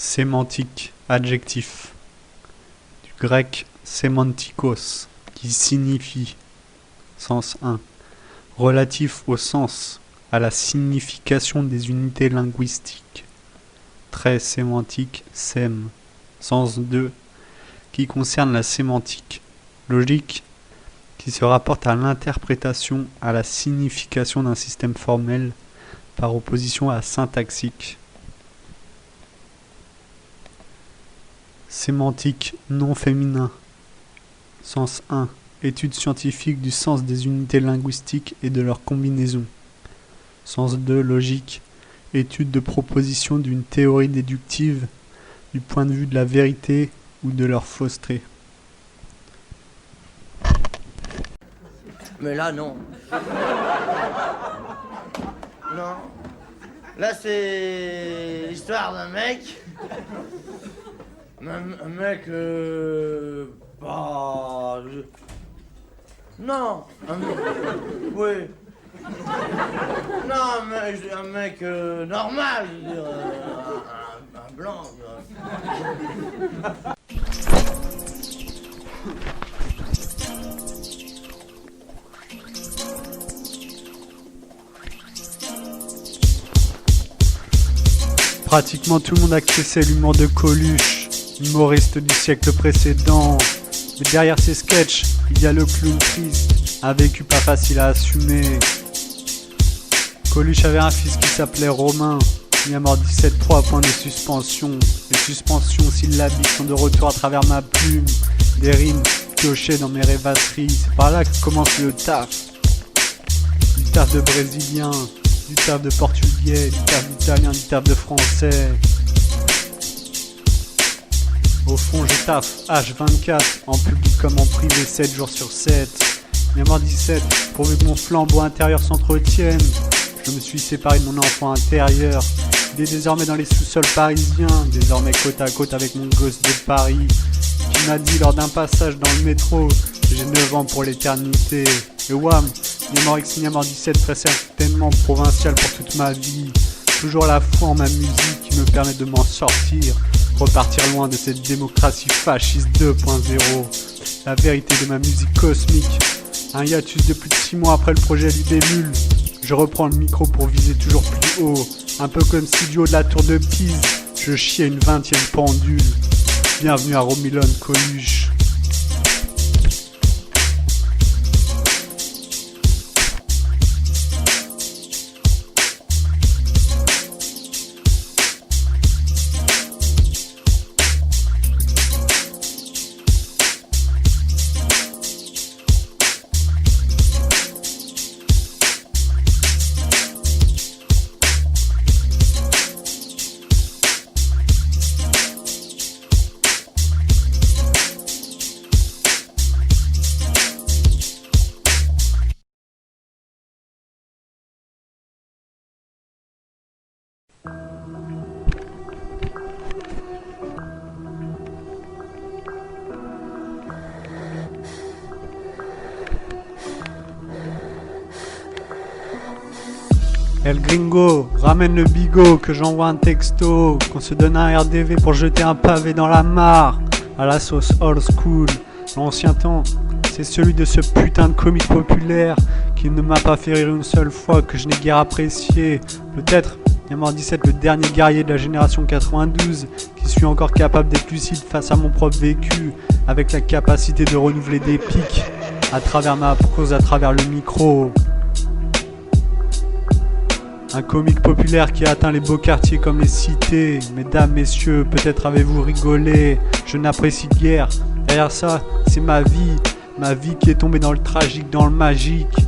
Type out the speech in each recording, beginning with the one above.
Sémantique, adjectif. Du grec sémantikos, qui signifie, sens 1, relatif au sens, à la signification des unités linguistiques. Trait sémantique, sém, sens 2, qui concerne la sémantique, logique, qui se rapporte à l'interprétation, à la signification d'un système formel, par opposition à syntaxique. Sémantique non féminin. Sens 1. Étude scientifique du sens des unités linguistiques et de leur combinaison. Sens 2. Logique. Étude de proposition d'une théorie déductive du point de vue de la vérité ou de leur fausseté. Mais là, non. Non. Là, c'est l'histoire d'un mec. Un mec, Non, oui. Non, un mec normal, je veux dire, un blanc. Pratiquement tout le monde a accessé l'humour de Coluche, humoriste du siècle précédent. Mais derrière ces sketchs, il y a le clown triste, un vécu pas facile à assumer. Coluche avait un fils qui s'appelait Romain, mis à mort 17, 3 points de suspension. Les suspensions syllabiques sont de retour à travers ma plume, des rimes piochées dans mes rêvasseries. C'est par là que commence le taf. Du taf de brésilien, du taf de portugais, du taf d'italien, du taf de français. Au fond, je taffe H24, en public comme en privé, 7 jours sur 7. Mémoire 17, pourvu que mon flambeau intérieur s'entretienne. Je me suis séparé de mon enfant intérieur. Il est désormais dans les sous-sols parisiens, désormais côte à côte avec mon gosse de Paris, qui m'a dit lors d'un passage dans le métro que j'ai 9 ans pour l'éternité. Et wham, Mémoire X Mémoire 17 très certainement provincial pour toute ma vie. Toujours la foi en ma musique qui me permet de m'en sortir. Repartir loin de cette démocratie fasciste 2.0. La vérité de ma musique cosmique. Un hiatus de plus de 6 mois après le projet Libellule. Je reprends le micro pour viser toujours plus haut. Un peu comme si du haut de la tour de Pise, je chiais une 20e pendule. Bienvenue à Romilon Coluche. El Gringo, ramène le bigot, que j'envoie un texto, qu'on se donne un RDV pour jeter un pavé dans la mare, à la sauce old school. L'ancien temps, c'est celui de ce putain de comique populaire qui ne m'a pas fait rire une seule fois, que je n'ai guère apprécié. Peut-être, Mémoire 17, le dernier guerrier de la génération 92, qui suis encore capable d'être lucide face à mon propre vécu, avec la capacité de renouveler des pics, à travers ma prose, à travers le micro. Un comique populaire qui a atteint les beaux quartiers comme les cités. Mesdames, messieurs, peut-être avez-vous rigolé. Je n'apprécie guère. Derrière ça, c'est ma vie qui est tombée dans le tragique, dans le magique.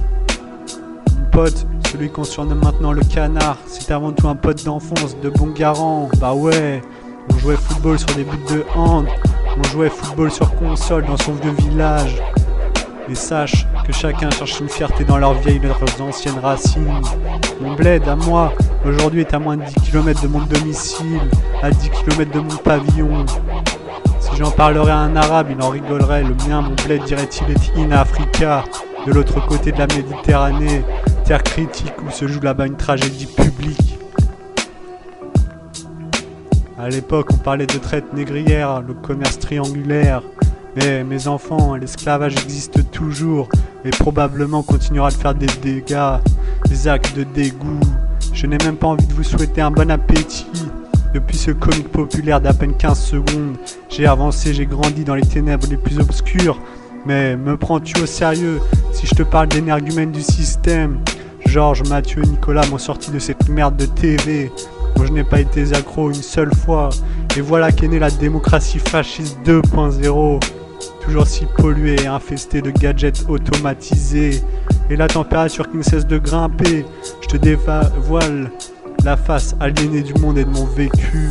Mon pote, celui qu'on surnomme maintenant le canard, c'est avant tout un pote d'enfance, de bon garant. Bah ouais, on jouait football sur des buts de hand. On jouait football sur console dans son vieux village. Mais sache que chacun cherche une fierté dans leurs vieilles, leurs anciennes racines. Mon bled, à moi, aujourd'hui est à moins de 10 km de mon domicile, à 10 km de mon pavillon. Si j'en parlerais à un arabe, il en rigolerait. Le mien, mon bled, dirait-il, est in Africa, de l'autre côté de la Méditerranée, terre critique où se joue là-bas une tragédie publique. À l'époque, on parlait de traite négrière, le commerce triangulaire. Mais mes enfants, l'esclavage existe toujours et probablement continuera de faire des dégâts, des actes de dégoût. Je n'ai même pas envie de vous souhaiter un bon appétit. Depuis ce comique populaire d'à peine 15 secondes, j'ai avancé, j'ai grandi dans les ténèbres les plus obscures. Mais me prends-tu au sérieux si je te parle d'énergumènes du système? Georges, Mathieu, Nicolas m'ont sorti de cette merde de TV dont je n'ai pas été accro une seule fois. Et voilà qu'est née la démocratie fasciste 2.0. Toujours si polluée et infestée de gadgets automatisés. Et la température qui ne cesse de grimper. Je te dévoile la face aliénée du monde et de mon vécu.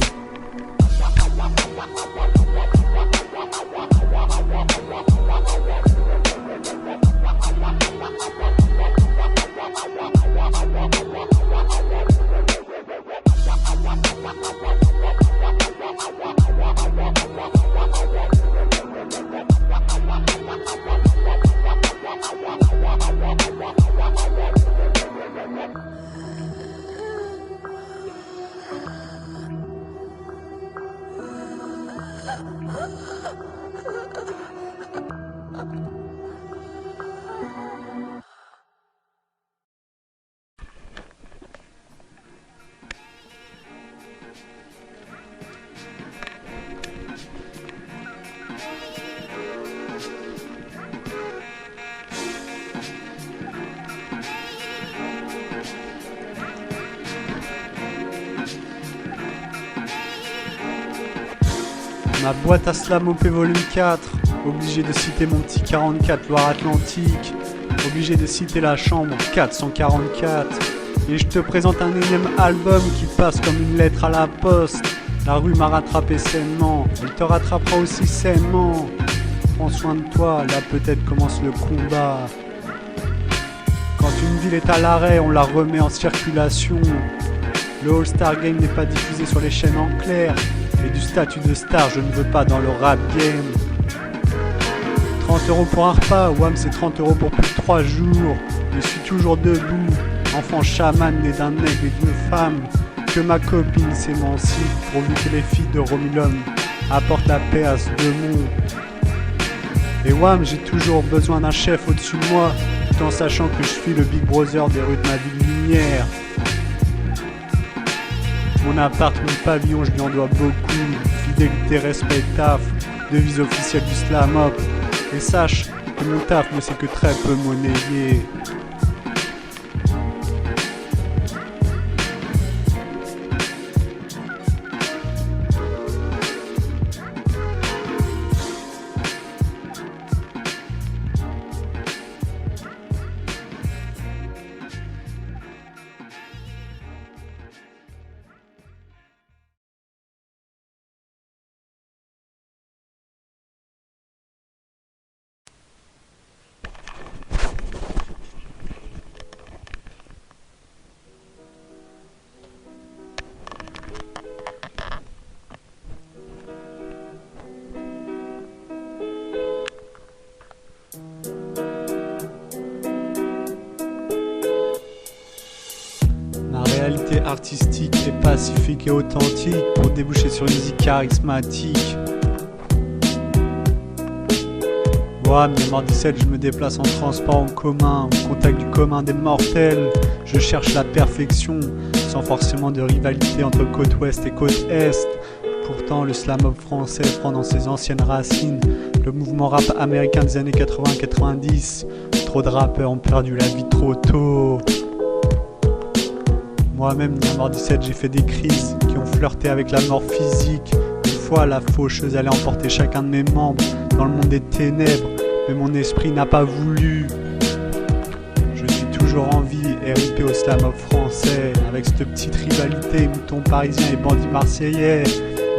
Ma boîte à slam OP volume 4, obligé de citer mon petit 44 Loire-Atlantique, obligé de citer la chambre 444, et je te présente un énième album qui passe comme une lettre à la poste. La rue m'a rattrapé sainement, elle te rattrapera aussi sainement. Prends soin de toi, là peut-être commence le combat. Quand une ville est à l'arrêt, on la remet en circulation. Le All-Star Game n'est pas diffusé sur les chaînes en clair. Et du statut de star, je ne veux pas dans le rap game. 30 € pour un repas, Wham c'est 30 € pour plus de 3 jours. Je suis toujours debout, enfant chaman né d'un aigle et d'une femme. Que ma copine s'émancipe, pourvu que les filles de Romulum apportent la paix à ce démon. Et Wham, j'ai toujours besoin d'un chef au-dessus de moi, tout en sachant que je suis le Big Brother des rues de ma ville lumière. Mon appart, mon pavillon, je lui en dois beaucoup. Fidélité, respect, taf, devise officielle du slam up. Et sache que mon taf ne s'est que très peu monnayé. Réalité artistique et pacifique et authentique pour déboucher sur une musique charismatique. Moi, numéro 17, je me déplace en transport en commun, au contact du commun des mortels. Je cherche la perfection, sans forcément de rivalité entre côte ouest et côte est. Pourtant, le slam-up français prend dans ses anciennes racines le mouvement rap américain des années 80-90. Trop de rappeurs ont perdu la vie trop tôt. Moi-même, numéro 17, j'ai fait des crises qui ont flirté avec la mort physique. Une fois, la faucheuse allait emporter chacun de mes membres dans le monde des ténèbres, mais mon esprit n'a pas voulu. Je suis toujours en vie, RIP au slam-up français, avec cette petite rivalité, mouton parisien et bandit marseillais.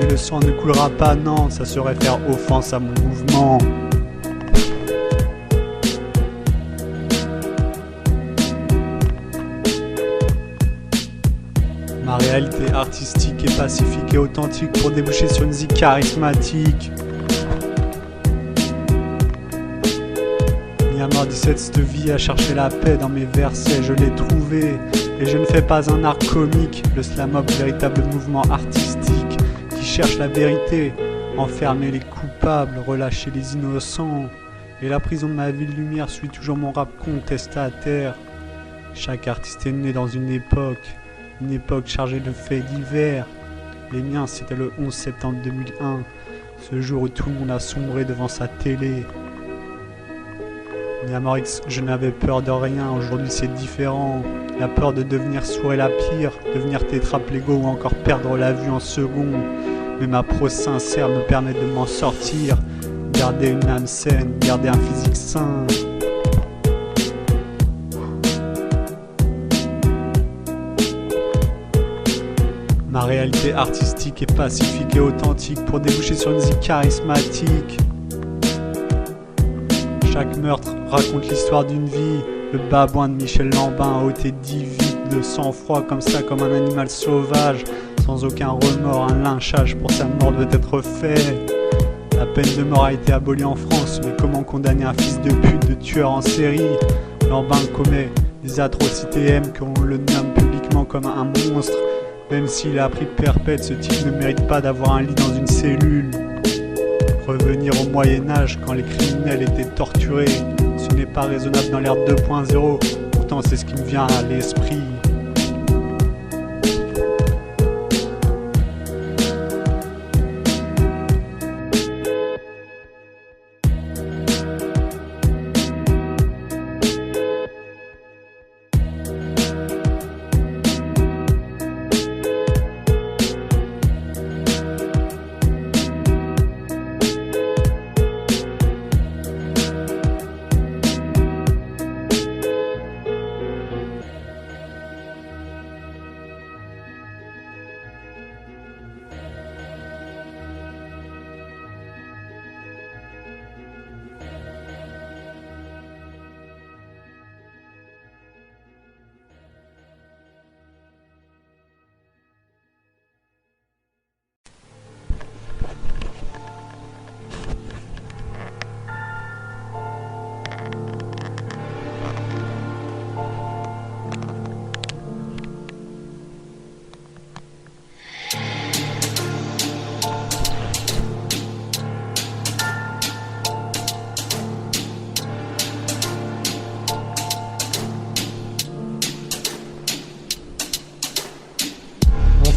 Mais le sang ne coulera pas, non, ça serait faire offense à mon mouvement. Ma réalité artistique et pacifique et authentique pour déboucher sur une musique charismatique. Myanmar 17, cette vie a cherché la paix dans mes versets, je l'ai trouvé. Et je ne fais pas un art comique, le slam-up, véritable mouvement artistique qui cherche la vérité, enfermer les coupables, relâcher les innocents. Et la prison de ma ville lumière suit toujours mon rap contestataire. Chaque artiste est né dans une époque chargée de faits divers. Les miens, c'était le 11 septembre 2001, ce jour où tout le monde a sombré devant sa télé. Niamorix, je n'avais peur de rien, aujourd'hui c'est différent. La peur de devenir sourd est la pire, devenir tétraplégo ou encore perdre la vue en seconde. Mais ma prose sincère me permet de m'en sortir, garder une âme saine, garder un physique sain. Ma réalité artistique est pacifique et authentique pour déboucher sur une musique charismatique. Chaque meurtre raconte l'histoire d'une vie. Le babouin de Michel Lambin a ôté 10 vies de sang-froid comme ça, comme un animal sauvage, sans aucun remords. Un lynchage pour sa mort doit être fait. La peine de mort a été abolie en France, mais comment condamner un fils de pute, de tueur en série? Lambin commet des atrocités M, qu'on le nomme publiquement comme un monstre. Même s'il a pris perpète, ce type ne mérite pas d'avoir un lit dans une cellule. Revenir au Moyen-Âge quand les criminels étaient torturés, ce n'est pas raisonnable dans l'ère 2.0, pourtant c'est ce qui me vient à l'esprit.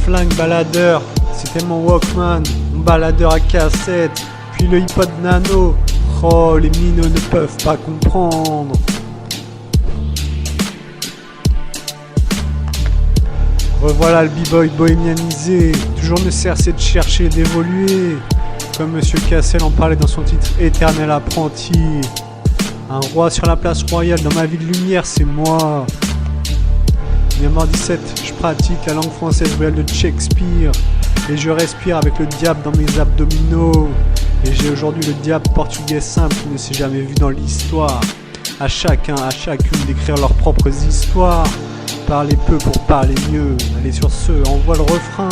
Flingue baladeur, c'était mon Walkman, mon baladeur à cassette, puis le iPod Nano. Oh, les minots ne peuvent pas comprendre. Revoilà le b-boy bohémianisé, toujours ne cesse de chercher, d'évoluer. Comme Monsieur Cassel en parlait dans son titre Éternel apprenti. Un roi sur la place royale dans ma ville lumière, c'est moi. Numéro 17, je pratique la langue française réelle de Shakespeare. Et je respire avec le diable dans mes abdominaux. Et j'ai aujourd'hui le diable portugais simple qui ne s'est jamais vu dans l'histoire. À chacun, à chacune d'écrire leurs propres histoires. Parler peu pour parler mieux. Allez sur ce, envoie le refrain.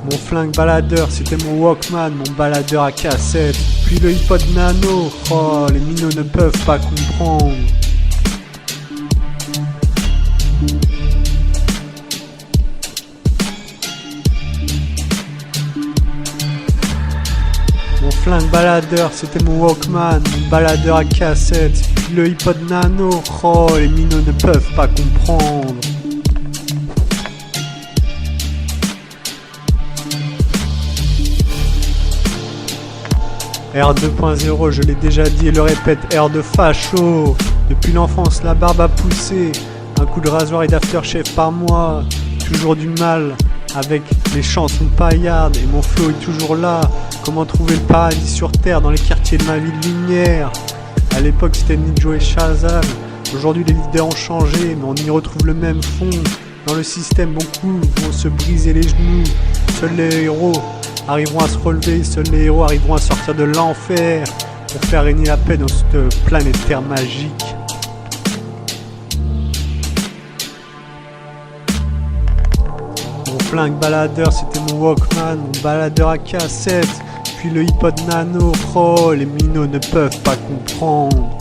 Mon flingue baladeur, c'était mon Walkman, mon baladeur à cassette. Puis le iPod Nano, oh, les minots ne peuvent pas comprendre. Mon flingue baladeur, c'était mon Walkman, mon baladeur à cassette. Puis le iPod Nano, oh, les minots ne peuvent pas comprendre. R 2.0, je l'ai déjà dit et le répète, R de facho. Depuis l'enfance, la barbe a poussé. Un coup de rasoir et d'aftershave par mois. Toujours du mal avec les chansons paillardes. Et mon flow est toujours là. Comment trouver le paradis sur terre dans les quartiers de ma ville lumière. À l'époque, c'était Nijo et Shazam. Aujourd'hui, les leaders ont changé, mais on y retrouve le même fond. Dans le système, beaucoup vont se briser les genoux. Seuls les héros arriveront à se relever, seuls les héros arriveront à sortir de l'enfer pour faire régner la paix dans cette planète terre magique. Mon flingue baladeur, c'était mon Walkman, mon baladeur à cassette, puis le iPod Nano, oh, les minots ne peuvent pas comprendre.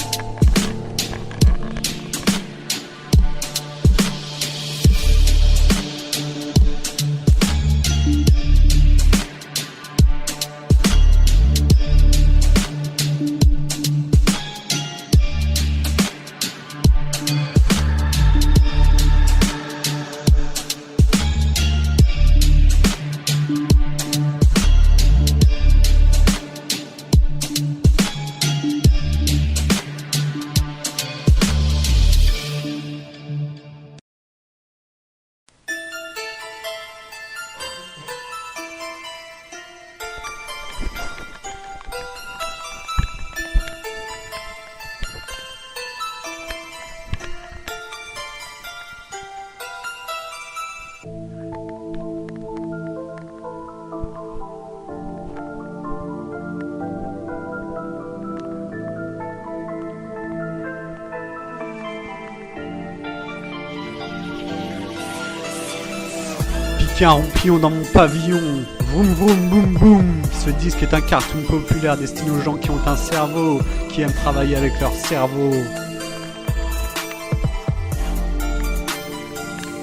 Piquer un rompillon dans mon pavillon. Vroom vroom boum boum. Ce disque est un cartoon populaire destiné aux gens qui ont un cerveau, qui aiment travailler avec leur cerveau.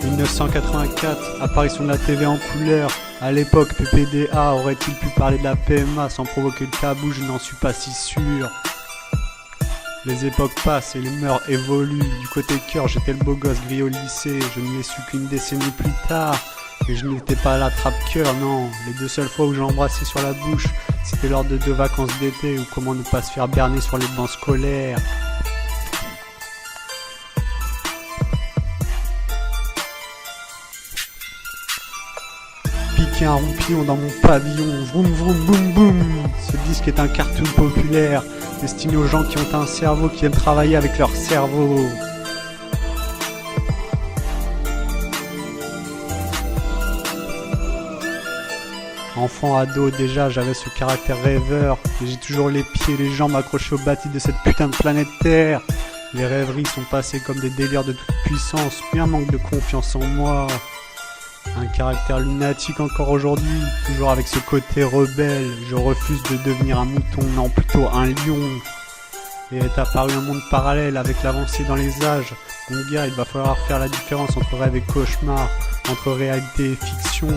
1984, apparition de la TV en couleur. À l'époque, PPDA aurait-il pu parler de la PMA sans provoquer le tabou? Je n'en suis pas si sûr. Les époques passent et les mœurs évoluent. Du côté cœur, j'étais le beau gosse gris au lycée. Je ne l'ai su qu'une décennie plus tard. Et je n'étais pas à la trappe-cœur, non. Les deux seules fois où j'ai embrassé sur la bouche, c'était lors de 2 vacances d'été, ou comment ne pas se faire berner sur les bancs scolaires. Piquer un rompillon dans mon pavillon. Vroom vroom boum boum. Ce disque est un cartoon populaire destiné aux gens qui ont un cerveau, qui aiment travailler avec leur cerveau. Enfant, ado, déjà, j'avais ce caractère rêveur. Et j'ai toujours les pieds et les jambes accrochés au bâti de cette putain de planète Terre. Les rêveries sont passées comme des délires de toute puissance, puis un manque de confiance en moi. Un caractère lunatique encore aujourd'hui, toujours avec ce côté rebelle. Je refuse de devenir un mouton, non plutôt un lion. Et est apparu un monde parallèle avec l'avancée dans les âges. Mon gars, il va falloir faire la différence entre rêve et cauchemar, entre réalité et fiction.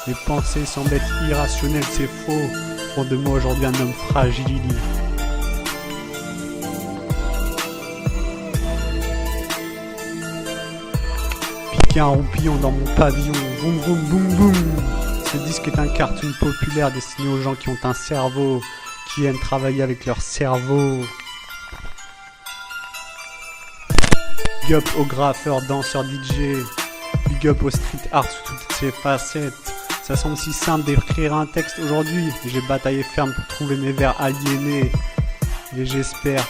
Les pensées semblent être irrationnelles, c'est faux. Font de moi aujourd'hui un homme fragile. Piquer un rompillon dans mon pavillon. Vroom vroom boum boum. Ce disque est un cartoon populaire destiné aux gens qui ont un cerveau, qui aiment travailler avec leur cerveau. Big up aux graffeurs, danseurs, DJ. Big up au street art sous toutes ses facettes. Ça semble si simple d'écrire un texte aujourd'hui. J'ai bataillé ferme pour trouver mes vers aliénés. Et j'espère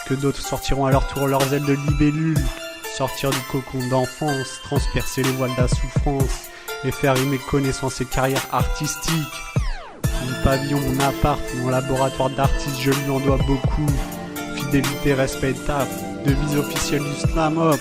que d'autres sortiront à leur tour leurs ailes de libellule. Sortir du cocon d'enfance, transpercer les voiles de la souffrance et faire rimer connaissance et carrière artistique. Mon pavillon, mon appart, mon laboratoire d'artiste, je lui en dois beaucoup. Fidélité, respect, taf, devise officielle du slam hop.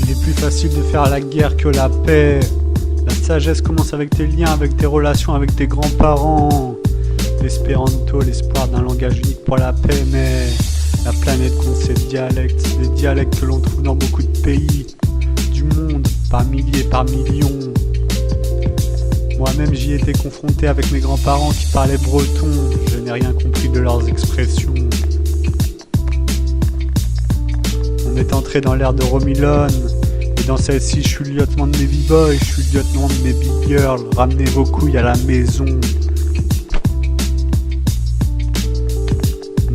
Il est plus facile de faire la guerre que la paix. La sagesse commence avec tes liens, avec tes relations, avec tes grands-parents. L'espéranto, l'espoir d'un langage unique pour la paix, mais la planète compte ses dialectes, des dialectes que l'on trouve dans beaucoup de pays du monde, par milliers, par millions. Moi-même j'y étais confronté avec mes grands-parents qui parlaient breton, je n'ai rien compris de leurs expressions. On est entré dans l'ère de Romilon, et dans celle-ci je suis le lieutenant de mes b-boys, je suis le lieutenant de mes big girls, ramenez vos couilles à la maison.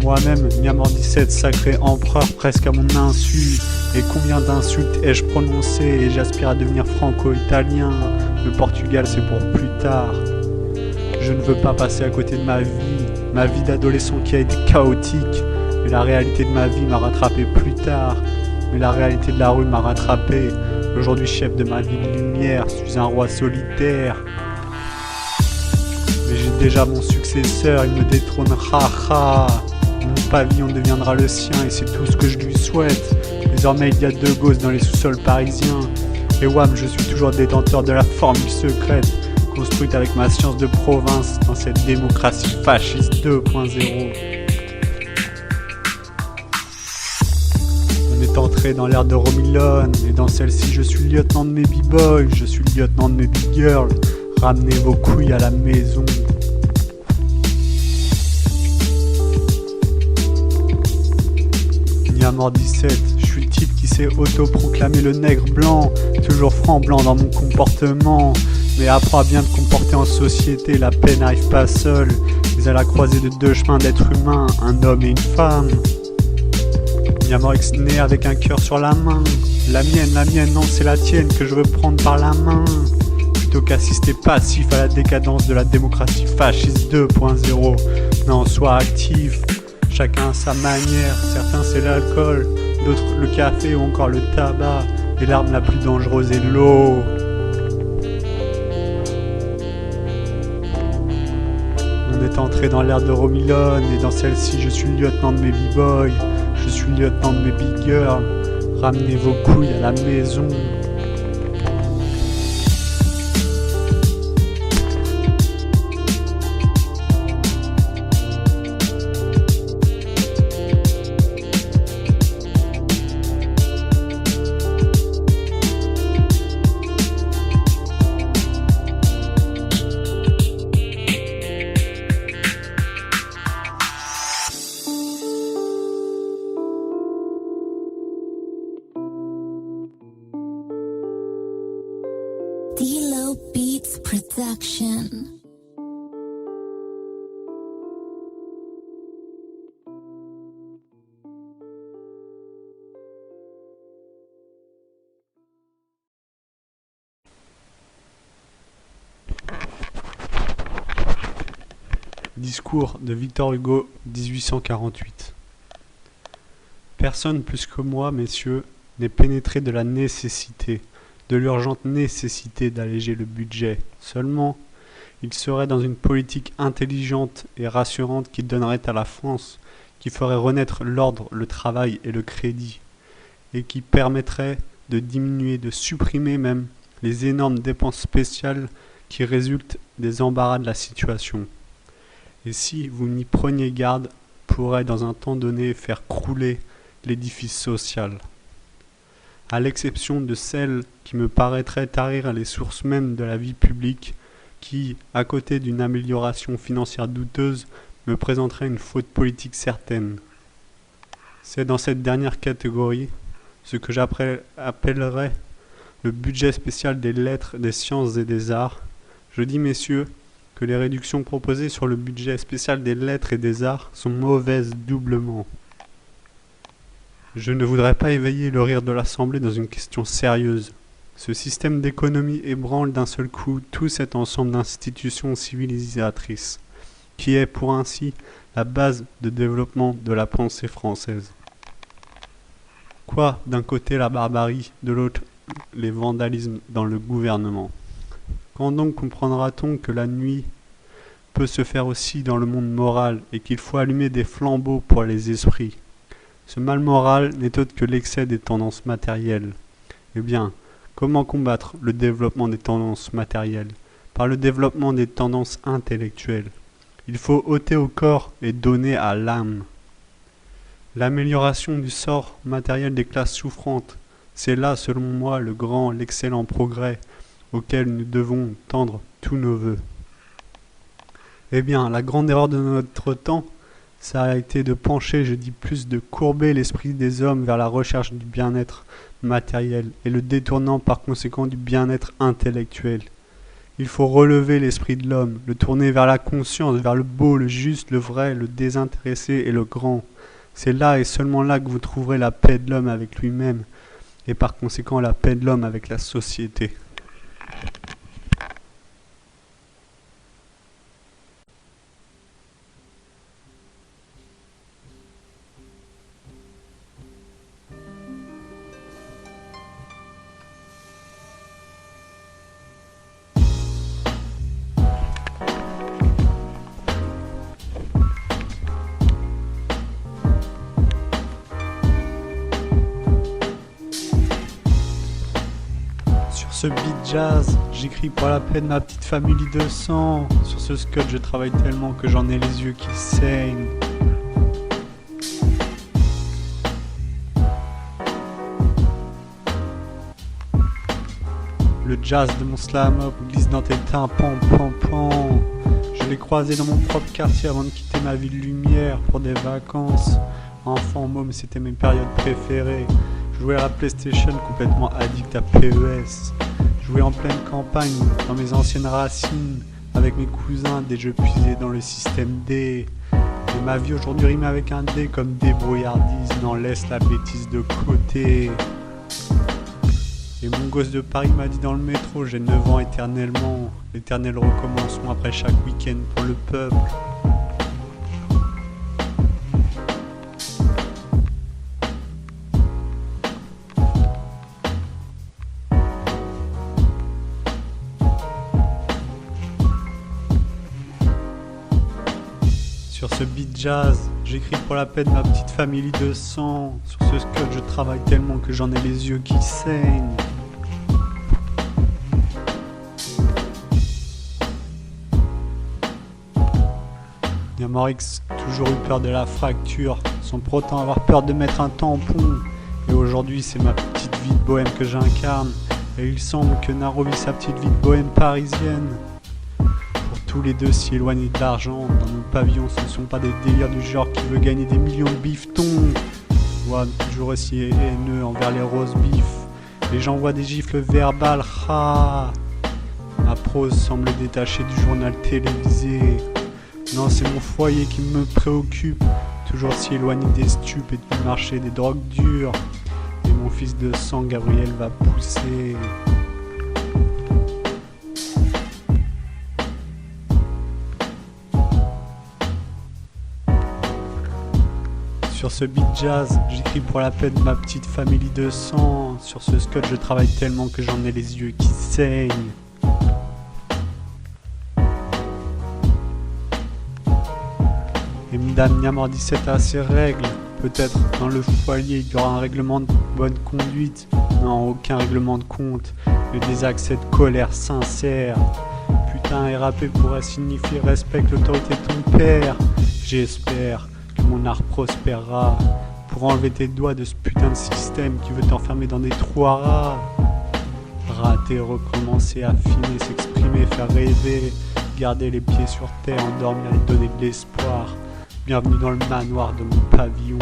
Moi-même, Miamor 17, sacré empereur presque à mon insu, et combien d'insultes ai-je prononcé, et j'aspire à devenir franco-italien, le Portugal c'est pour plus tard. Je ne veux pas passer à côté de ma vie d'adolescent qui a été chaotique, mais la réalité de ma vie m'a rattrapé plus tard, mais la réalité de la rue m'a rattrapé. Aujourd'hui chef de ma vie de lumière, je suis un roi solitaire. Mais j'ai déjà mon successeur, il me détrônera. Mon pavillon deviendra le sien et c'est tout ce que je lui souhaite. Et Désormais il y a deux gosses dans les sous-sols parisiens. Et wham, je suis toujours détenteur de la formule secrète, construite avec ma science de province dans cette démocratie fasciste 2.0. On est entré dans l'ère de Romilon, et dans celle-ci je suis le lieutenant de mes b-boys, je suis le lieutenant de mes big girls. Ramenez vos couilles à la maison. Niamor 17, je suis le type qui s'est autoproclamé le nègre blanc, toujours franc blanc dans mon comportement. Mais apprends à bien te comporter en société, la paix n'arrive pas seule, mais à la croisée de deux chemins d'êtres humains, un homme et une femme. Niamor X né avec un cœur sur la main. La mienne, non, c'est la tienne que je veux prendre par la main. Plutôt qu'assister passif à la décadence de la démocratie fasciste 2.0. Non, sois actif, chacun à sa manière. Certains c'est l'alcool, d'autres le café ou encore le tabac. Et l'arme la plus dangereuse est l'eau. On est entré dans l'ère de Romilon, et dans celle-ci je suis le lieutenant de mes b-boys, je suis le lieutenant de mes big girls. Ramenez vos couilles à la maison. D-Lo Beats Production. Discours de Victor Hugo, 1848. Personne plus que moi, messieurs, n'est pénétré de la nécessité, de l'urgente nécessité d'alléger le budget. Seulement, il serait dans une politique intelligente et rassurante qui donnerait à la France, qui ferait renaître l'ordre, le travail et le crédit, et qui permettrait de diminuer, de supprimer même les énormes dépenses spéciales qui résultent des embarras de la situation. Et si vous n'y preniez garde, pourrait dans un temps donné faire crouler l'édifice social. À l'exception de celles qui me paraîtraient tarir les sources mêmes de la vie publique, qui, à côté d'une amélioration financière douteuse, me présenteraient une faute politique certaine. C'est dans cette dernière catégorie, ce que j'appellerais le budget spécial des lettres, des sciences et des arts. Je dis, messieurs, que les réductions proposées sur le budget spécial des lettres et des arts sont mauvaises doublement. Je ne voudrais pas éveiller le rire de l'Assemblée dans une question sérieuse. Ce système d'économie ébranle d'un seul coup tout cet ensemble d'institutions civilisatrices, qui est pour ainsi la base de développement de la pensée française. Quoi, d'un côté la barbarie, de l'autre les vandalismes dans le gouvernement. Quand donc comprendra-t-on que la nuit peut se faire aussi dans le monde moral et qu'il faut allumer des flambeaux pour les esprits? Ce mal moral n'est autre que l'excès des tendances matérielles. Eh bien, comment combattre le développement des tendances matérielles? Par le développement des tendances intellectuelles. Il faut ôter au corps et donner à l'âme. L'amélioration du sort matériel des classes souffrantes, c'est là, selon moi, le grand, l'excellent progrès auquel nous devons tendre tous nos vœux. Eh bien, la grande erreur de notre temps, ça a été de pencher, je dis plus, de courber l'esprit des hommes vers la recherche du bien-être matériel et le détournant par conséquent du bien-être intellectuel. Il faut relever l'esprit de l'homme, le tourner vers la conscience, vers le beau, le juste, le vrai, le désintéressé et le grand. C'est là et seulement là que vous trouverez la paix de l'homme avec lui-même et par conséquent la paix de l'homme avec la société. ce beat jazz, j'écris pour la paix de ma petite famille de sang. Sur ce scud, je travaille tellement que j'en ai les yeux qui saignent. Le jazz de mon slam-up glisse dans tes tympans, pan. Je l'ai croisé dans mon propre quartier avant de quitter ma ville lumière pour des vacances. Enfant, môme, c'était mes périodes préférées. Je jouais à la PlayStation complètement addict à PES. Je jouais en pleine campagne, dans mes anciennes racines, avec mes cousins, des jeux puisés dans le système D. Et ma vie aujourd'hui rime avec un D comme débrouillardise, n'en laisse la bêtise de côté. Et mon gosse de Paris m'a dit dans le métro, j'ai 9 ans éternellement. L'éternel recommencement après chaque week-end pour le peuple. Sur ce beat jazz, j'écris pour la paix de ma petite famille de sang. Sur ce scud, je travaille tellement que j'en ai les yeux qui saignent. Yamorix, toujours eu peur de la fracture, sans pour autant avoir peur de mettre un tampon. Et aujourd'hui, c'est ma petite vie de bohème que j'incarne. Et il semble que Naro vit sa petite vie de bohème parisienne. Tous les deux si éloignés de l'argent, dans nos pavillons ce ne sont pas des délires du genre qui veut gagner des millions de bifetons. Moi toujours aussi haineux envers les roses bifs. Les gens voient des gifles verbales, ma prose semble détachée du journal télévisé. Non, c'est mon foyer qui me préoccupe, toujours si éloigné des stupes et du marché des drogues dures. Et mon fils de sang Gabriel va pousser. Sur ce beat jazz, j'écris pour la paix de ma petite famille de sang. Sur ce scud, je travaille tellement que j'en ai les yeux qui saignent. Et M'dame Niamor 17 a ses règles. Peut-être dans le foyer il y aura un règlement de bonne conduite. Non, aucun règlement de compte. Mais des accès de colère sincères. Putain, RAP pourrait signifier respecte l'autorité de ton père. J'espère que mon art prospérera pour enlever tes doigts de ce putain de système qui veut t'enfermer dans des trous à rats. Rater, recommencer, affiner, s'exprimer, faire rêver, garder les pieds sur terre, endormir et donner de l'espoir. Bienvenue dans le manoir de mon pavillon.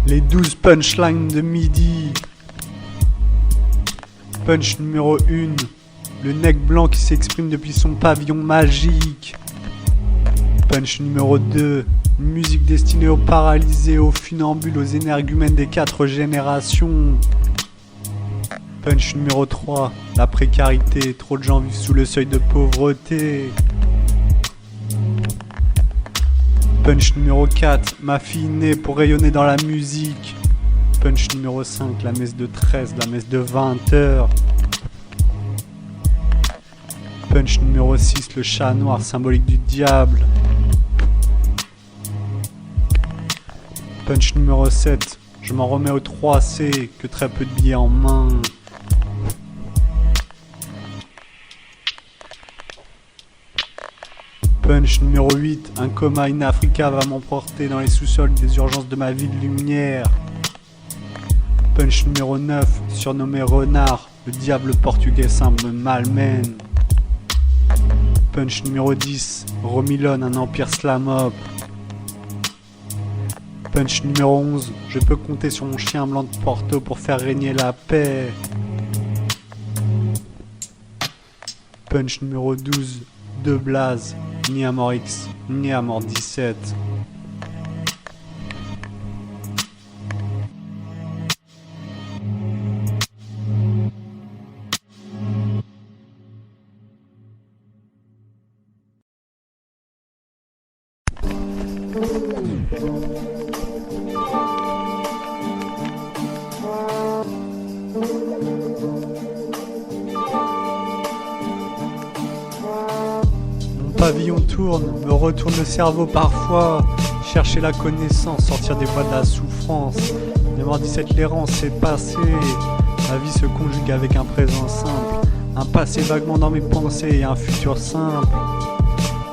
Les 12 punchlines de midi. Punch numéro 1. Le nec blanc qui s'exprime depuis son pavillon magique. Punch numéro 2. Musique destinée aux paralysés, aux funambules, aux énergumènes des 4 générations. Punch numéro 3. La précarité. Trop de gens vivent sous le seuil de pauvreté. Punch numéro 4, ma fille née pour rayonner dans la musique. Punch numéro 5, la messe de 13, la messe de 20h. Punch numéro 6, le chat noir symbolique du diable. Punch numéro 7, je m'en remets au 3C, que très peu de billets en main. Punch numéro 8, un coma in Africa va m'emporter dans les sous-sols des urgences de ma ville lumière. Punch numéro 9, surnommé Renard, le diable portugais simple me malmène. Punch numéro 10, Romilon, un empire slamop. Punch numéro 11, je peux compter sur mon chien blanc de Porto pour faire régner la paix. Punch numéro 12, De Blaze, ni à mort X, ni à mort 17. Pavillon tourne, me retourne le cerveau parfois. Chercher la connaissance, sortir des voies de la souffrance. Mémoire 17, l'errance c'est passé. La vie se conjugue avec un présent simple. Un passé vaguement dans mes pensées et un futur simple.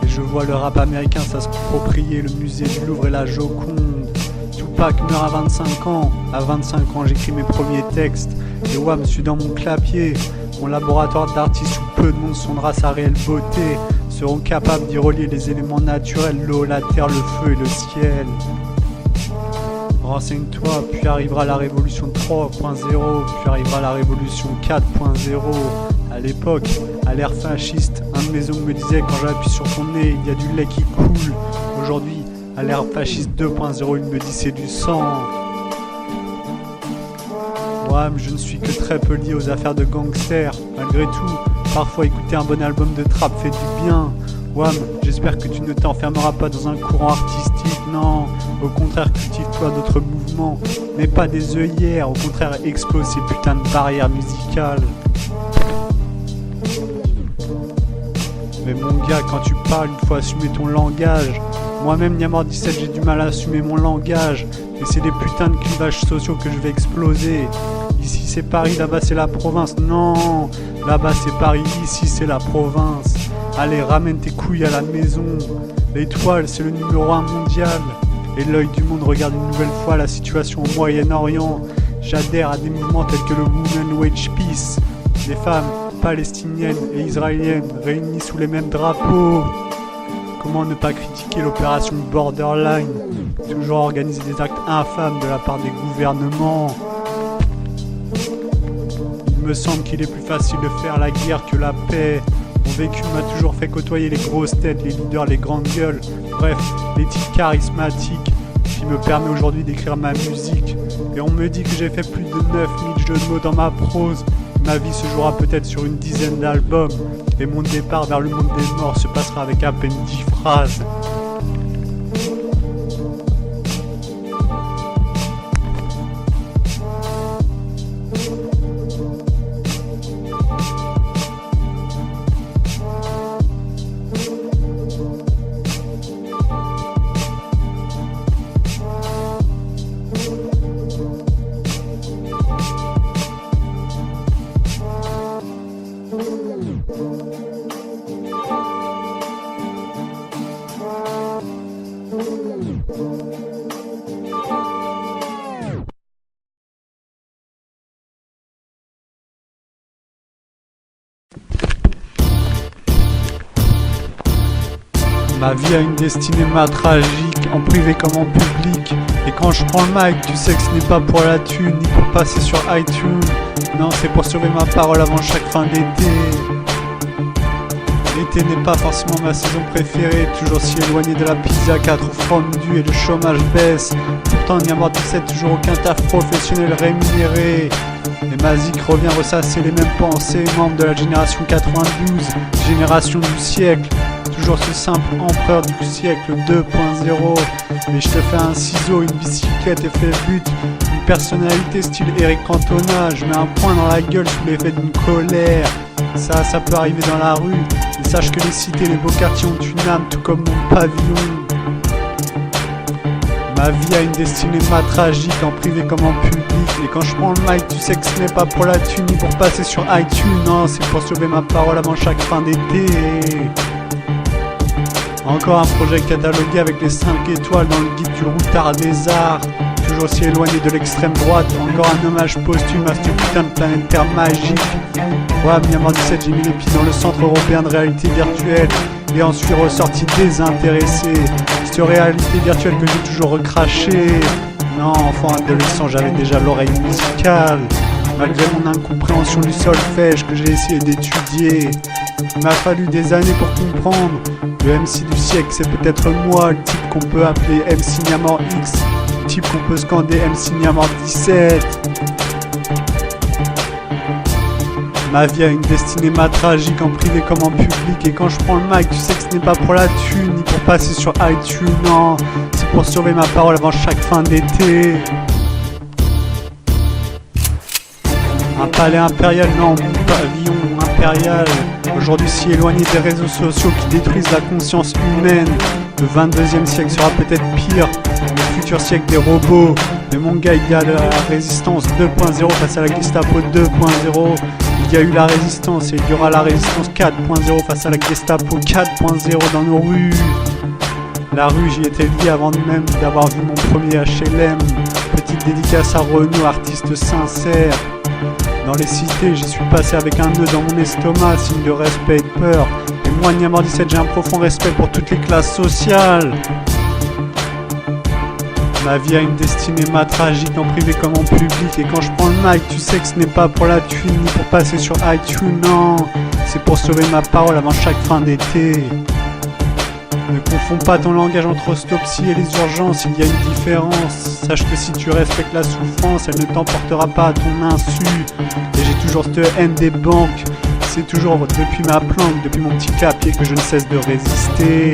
Et je vois le rap américain s'approprier le musée du Louvre et la Joconde. Tupac meurt à 25 ans. À 25 ans j'écris mes premiers textes. Et wham, je suis dans mon clapier. Mon laboratoire d'artistes où peu de monde sondera sa réelle beauté. Seront capables d'y relier les éléments naturels, l'eau, la terre, le feu et le ciel. Renseigne-toi, puis arrivera la révolution 3.0, puis arrivera la révolution 4.0. À l'époque, à l'ère fasciste, un de mes oncles me disait quand j'appuie sur ton nez, il y a du lait qui coule. Aujourd'hui, à l'ère fasciste 2.0, il me dit c'est du sang. Moi, je ne suis que très peu lié aux affaires de gangsters. Malgré tout, parfois écouter un bon album de trap fait du bien. Wam, j'espère que tu ne t'enfermeras pas dans un courant artistique, non. Au contraire, cultive-toi d'autres mouvements. Mets pas des œillères, au contraire, explose ces putains de barrières musicales. Mais mon gars, quand tu parles, il faut assumer ton langage. Moi-même, Niamor 17, j'ai du mal à assumer mon langage. Et c'est des putains de clivages sociaux que je vais exploser. Ici c'est Paris, là-bas c'est la province. Non, là-bas c'est Paris, ici c'est la province. Allez, ramène tes couilles à la maison. L'étoile, c'est le numéro 1 mondial. Et l'œil du monde regarde une nouvelle fois la situation au Moyen-Orient. J'adhère à des mouvements tels que le Women Wage Peace. Les femmes palestiniennes et israéliennes réunies sous les mêmes drapeaux. Comment ne pas critiquer l'opération Borderline? Toujours organiser des actes infâmes de la part des gouvernements. Il me semble qu'il est plus facile de faire la guerre que la paix. Mon vécu m'a toujours fait côtoyer les grosses têtes, les leaders, les grandes gueules. Bref, les types charismatiques qui me permet aujourd'hui d'écrire ma musique. Et on me dit que j'ai fait plus de 9000 jeux de mots dans ma prose. Ma vie se jouera peut-être sur une dizaine d'albums. Et mon départ vers le monde des morts se passera avec à peine 10 phrases. Ma vie a une destinée tragique, en privé comme en public. Et quand je prends le mic, tu sais que ce n'est pas pour la thune, ni pour passer sur iTunes. Non, c'est pour sauver ma parole avant chaque fin d'été. L'été n'est pas forcément ma saison préférée, toujours si éloigné de la pizza 4 fondue et le chômage baisse. Pourtant, Niamor 17, toujours aucun taf professionnel rémunéré. Et Mazik revient ressasser les mêmes pensées, membre de la génération 92, génération du siècle. Toujours ce simple empereur du siècle 2.0. Et je te fais un ciseau, une bicyclette et fais but. Une personnalité style Eric Cantona. Je mets un poing dans la gueule sous l'effet d'une colère. Ça peut arriver dans la rue. Et sache que les cités, les beaux quartiers ont une âme, tout comme mon pavillon. Ma vie a une destinée tragique, en privé comme en public. Et quand je prends le mic, tu sais que ce n'est pas pour la thune, ni pour passer sur iTunes. Non, c'est pour sauver ma parole avant chaque fin d'été. Encore un projet catalogué avec les 5 étoiles dans le guide du routard des arts. Toujours aussi éloigné de l'extrême droite. Encore un hommage posthume à cette putain de planète Terre magique. Ouais, Myanmar 17, j'ai mis les pieds dans le centre européen de réalité virtuelle et en suis ressorti désintéressé. Cette réalité virtuelle que j'ai toujours recrachée. Non, enfant adolescent, j'avais déjà l'oreille musicale. Malgré mon incompréhension du solfège que j'ai essayé d'étudier, il m'a fallu des années pour comprendre. Le MC du siècle, c'est peut-être moi, le type qu'on peut appeler MC Niamor X, le type qu'on peut scander MC Niamor 17. Ma vie a une destinée tragique en privé comme en public. Et quand je prends le mic, tu sais que ce n'est pas pour la thune ni pour passer sur iTunes, non. C'est pour sauver ma parole avant chaque fin d'été. Un palais impérial, non, mon pavillon impérial. Aujourd'hui si éloigné des réseaux sociaux qui détruisent la conscience humaine. Le 22e siècle sera peut-être pire. Le futur siècle des robots. Mais mon gars, il y a la résistance 2.0 face à la Gestapo 2.0. Il y a eu la résistance et il y aura la résistance 4.0 face à la Gestapo 4.0 dans nos rues. La rue, j'y étais lié avant même d'avoir vu mon premier HLM. Petite dédicace à Renaud, artiste sincère. Dans les cités, j'y suis passé avec un nœud dans mon estomac, signe de respect et de peur. Et moi, Niamor 17, j'ai un profond respect pour toutes les classes sociales. Ma vie a une destinée tragique en privé comme en public. Et quand je prends le mic, tu sais que ce n'est pas pour la thune ni pour passer sur iTunes, non. C'est pour sauver ma parole avant chaque fin d'été. Ne confonds pas ton langage entre autopsie et les urgences, il y a une différence. Sache que si tu respectes la souffrance, elle ne t'emportera pas à ton insu. Et j'ai toujours cette haine des banques. C'est toujours depuis ma planque, depuis mon petit clapier que je ne cesse de résister.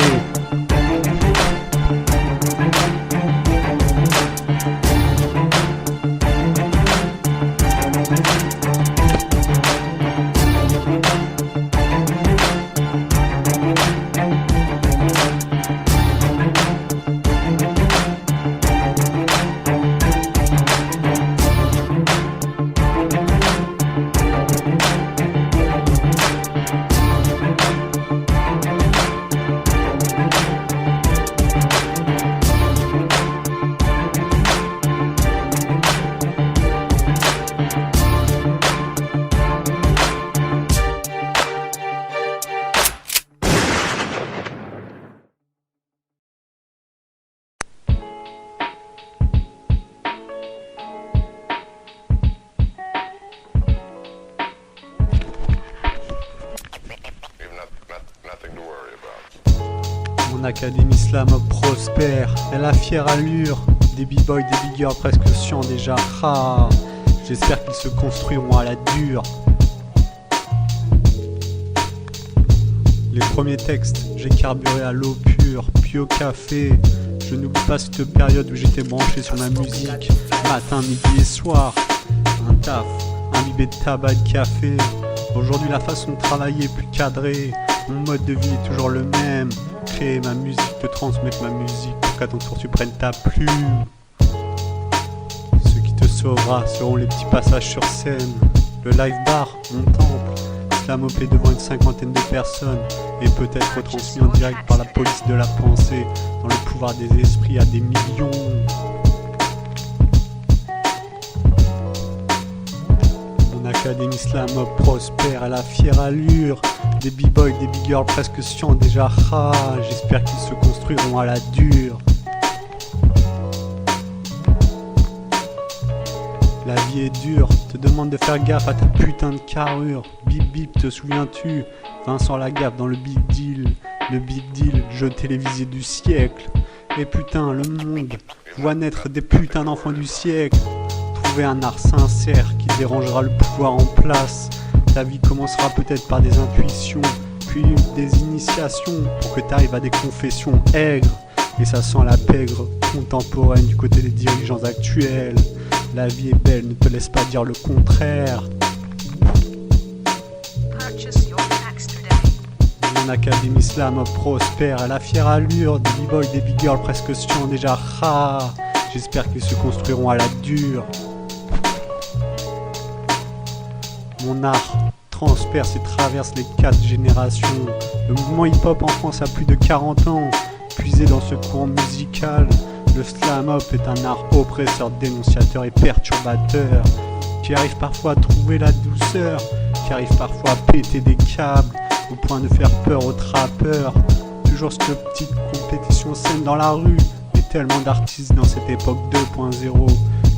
Mon académie slam prospère, elle a fière allure. Des b-boys, des big girls presque scients déjà rares. J'espère qu'ils se construiront à la dure. Les premiers textes, j'ai carburé à l'eau pure, puis au café. Je n'oublie pas cette période où j'étais branché sur ma musique. Matin, midi et soir, un taf, imbibé de tabac et de café. Aujourd'hui la façon de travailler est plus cadrée. Mon mode de vie est toujours le même. Créer ma musique, te transmettre ma musique pour qu'à ton tour tu prennes ta plume. Ce qui te sauvera seront les petits passages sur scène. Le live bar, mon temple, slamopé devant une cinquantaine de personnes et peut-être retransmis en direct par la police de la pensée dans le pouvoir des esprits à des millions. Mon académie slam prospère à la fière allure. Des b-boys, des big girls presque scients déjà rares. J'espère qu'ils se construiront à la dure. La vie est dure, te demande de faire gaffe à ta putain de carrure. Bip bip, te souviens-tu? Vincent Lagaffe dans le Big Deal. Le Big Deal, jeu télévisé du siècle. Et putain, le monde voit naître des putains d'enfants du siècle. Trouver un art sincère qui dérangera le pouvoir en place. Ta vie commencera peut-être par des intuitions, puis des initiations pour que tu arrives à des confessions aigres. Et ça sent la pègre contemporaine du côté des dirigeants actuels. La vie est belle, ne te laisse pas dire le contraire. Mon académie slam prospère à la fière allure. Des b-boys, des big girls presque scients déjà rares. J'espère qu'ils se construiront à la dure. Mon art transperce et traverse les 4 générations. Le mouvement hip-hop en France a plus de 40 ans. Puisé dans ce courant musical, le slam-hop est un art oppresseur, dénonciateur et perturbateur, qui arrive parfois à trouver la douceur, qui arrive parfois à péter des câbles, au point de faire peur aux trappeurs. Toujours cette petite compétition saine dans la rue, mais tellement d'artistes dans cette époque 2.0,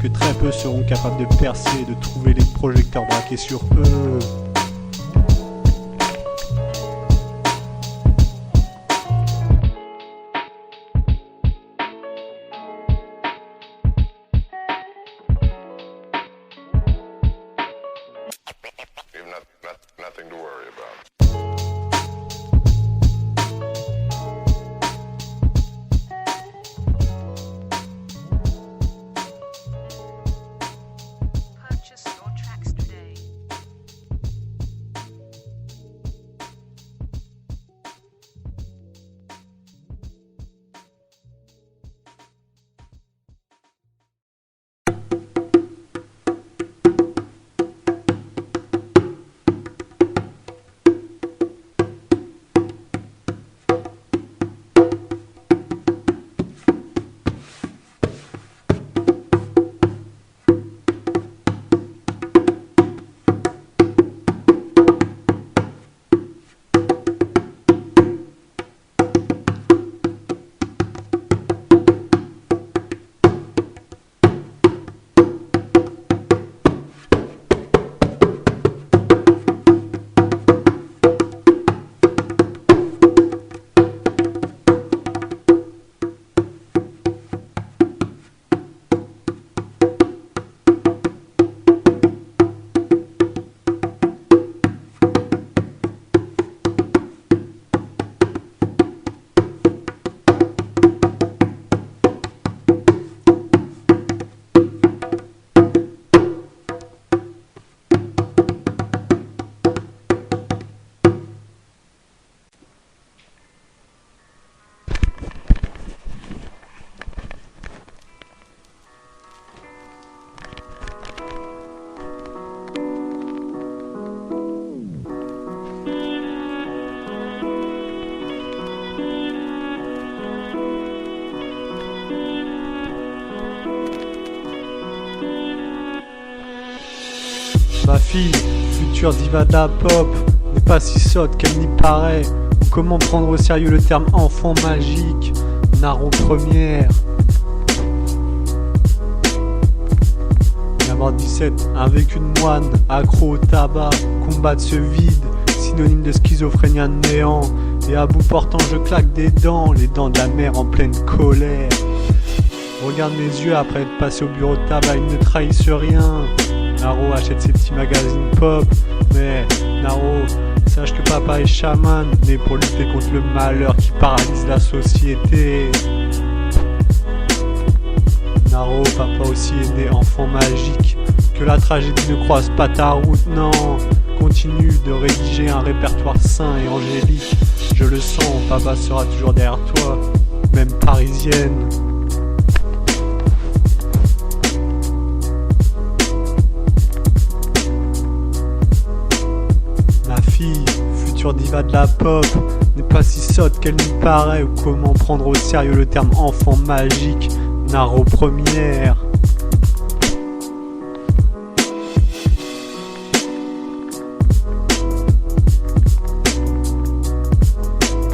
que très peu seront capables de percer et de trouver les projecteurs braqués sur eux. Nothing to worry about. Purchase your tracks today. Ma fille, future diva de la pop, n'est pas si sotte qu'elle n'y paraît. Comment prendre au sérieux le terme enfant magique? Naro première. Avoir 17, un vécu de moine, accro au tabac, combattre ce vide, synonyme de schizophrénie de néant. Et à bout portant je claque des dents, les dents de la mère en pleine colère. Regarde mes yeux après être passé au bureau de tabac, ils ne trahissent rien. Naro achète ses petits magazines pop, mais Naro, sache que papa est chaman, né pour lutter contre le malheur qui paralyse la société. Naro, papa aussi est né enfant magique, que la tragédie ne croise pas ta route, non. Continue de rédiger un répertoire sain et angélique, je le sens, papa sera toujours derrière toi, même parisienne. Ma fille, future diva de la pop, n'est pas si sotte qu'elle n'y paraît, ou comment prendre au sérieux le terme enfant magique? Naro première.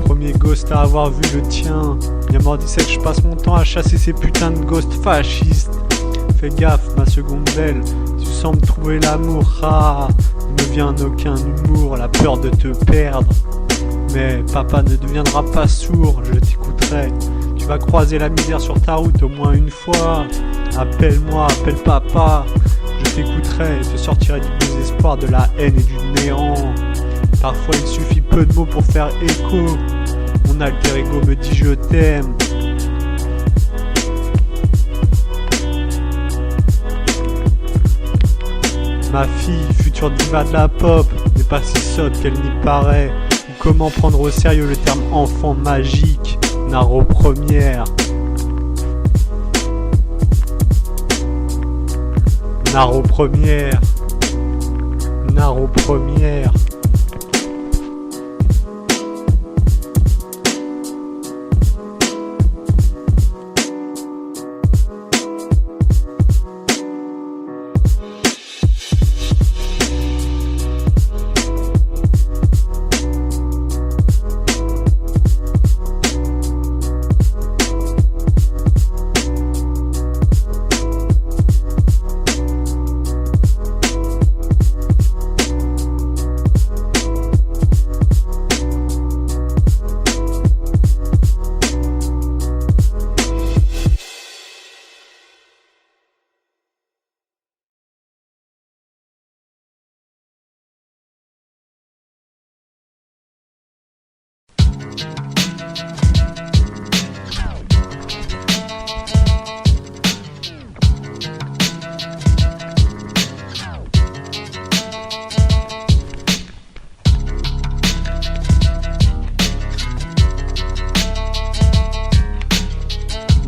Premier ghost à avoir vu le tien. Bien mort 17, je passe mon temps à chasser ces putains de ghosts fascistes. Fais gaffe, ma seconde belle, tu sembles trouver l'amour. Ah, il ne vient aucun humour, la peur de te perdre. Mais papa ne deviendra pas sourd, je t'écouterai. Tu vas croiser la misère sur ta route au moins une fois. Appelle-moi, appelle papa. Je t'écouterai et te sortirai du désespoir, de la haine et du néant. Parfois il suffit peu de mots pour faire écho. Mon alter ego me dit je t'aime. Ma fille, future diva de la pop, n'est pas si sotte qu'elle n'y paraît. Ou comment prendre au sérieux le terme enfant magique? Naro première. Naro première. Connard aux premières.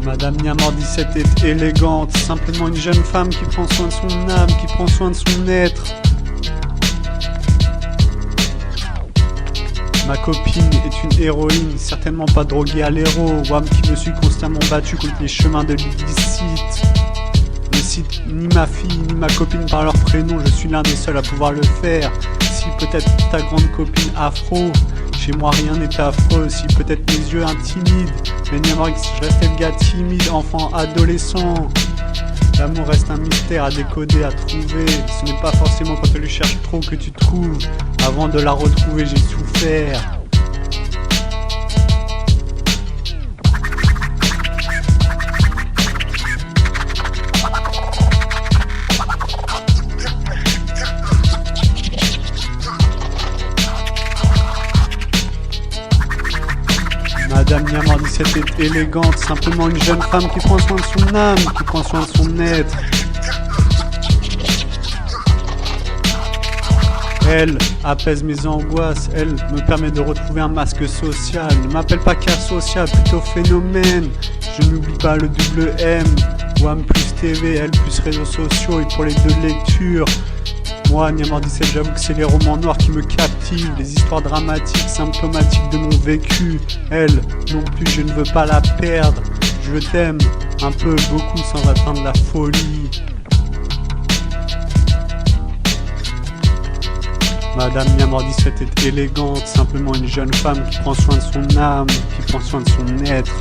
Madame Niamor 17 est élégante, simplement une jeune femme qui prend soin de son âme, qui prend soin de son être. Ma copine est une héroïne, certainement pas droguée à l'héros. Wam qui me suis constamment battu contre les chemins de l'illicite. Ne cite ni ma fille ni ma copine par leur prénom, je suis l'un des seuls à pouvoir le faire. Si peut-être ta grande copine afro, chez moi rien n'est affreux. Si peut-être mes yeux intimides, mais Niamor X, je restais le gars timide, enfant, adolescent. L'amour reste un mystère à décoder, à trouver. Ce n'est pas forcément quand tu le cherches trop que tu trouves. Avant de la retrouver, j'ai souffert. Madame Niamor 17 est élégante, simplement une jeune femme qui prend soin de son âme, qui prend soin de son être. Elle apaise mes angoisses, elle me permet de retrouver un masque social. Ne m'appelle pas cas social, plutôt phénomène. Je n'oublie pas le double M, WAM plus TV, elle plus réseaux sociaux et pour les deux lectures. Moi, Niamor 17, j'avoue que c'est les romans noirs qui me captivent, les histoires dramatiques, symptomatiques de mon vécu. Elle, non plus, je ne veux pas la perdre. Je t'aime, un peu, beaucoup, sans atteindre la folie. Madame Niamor 17 est élégante, simplement une jeune femme qui prend soin de son âme, qui prend soin de son être.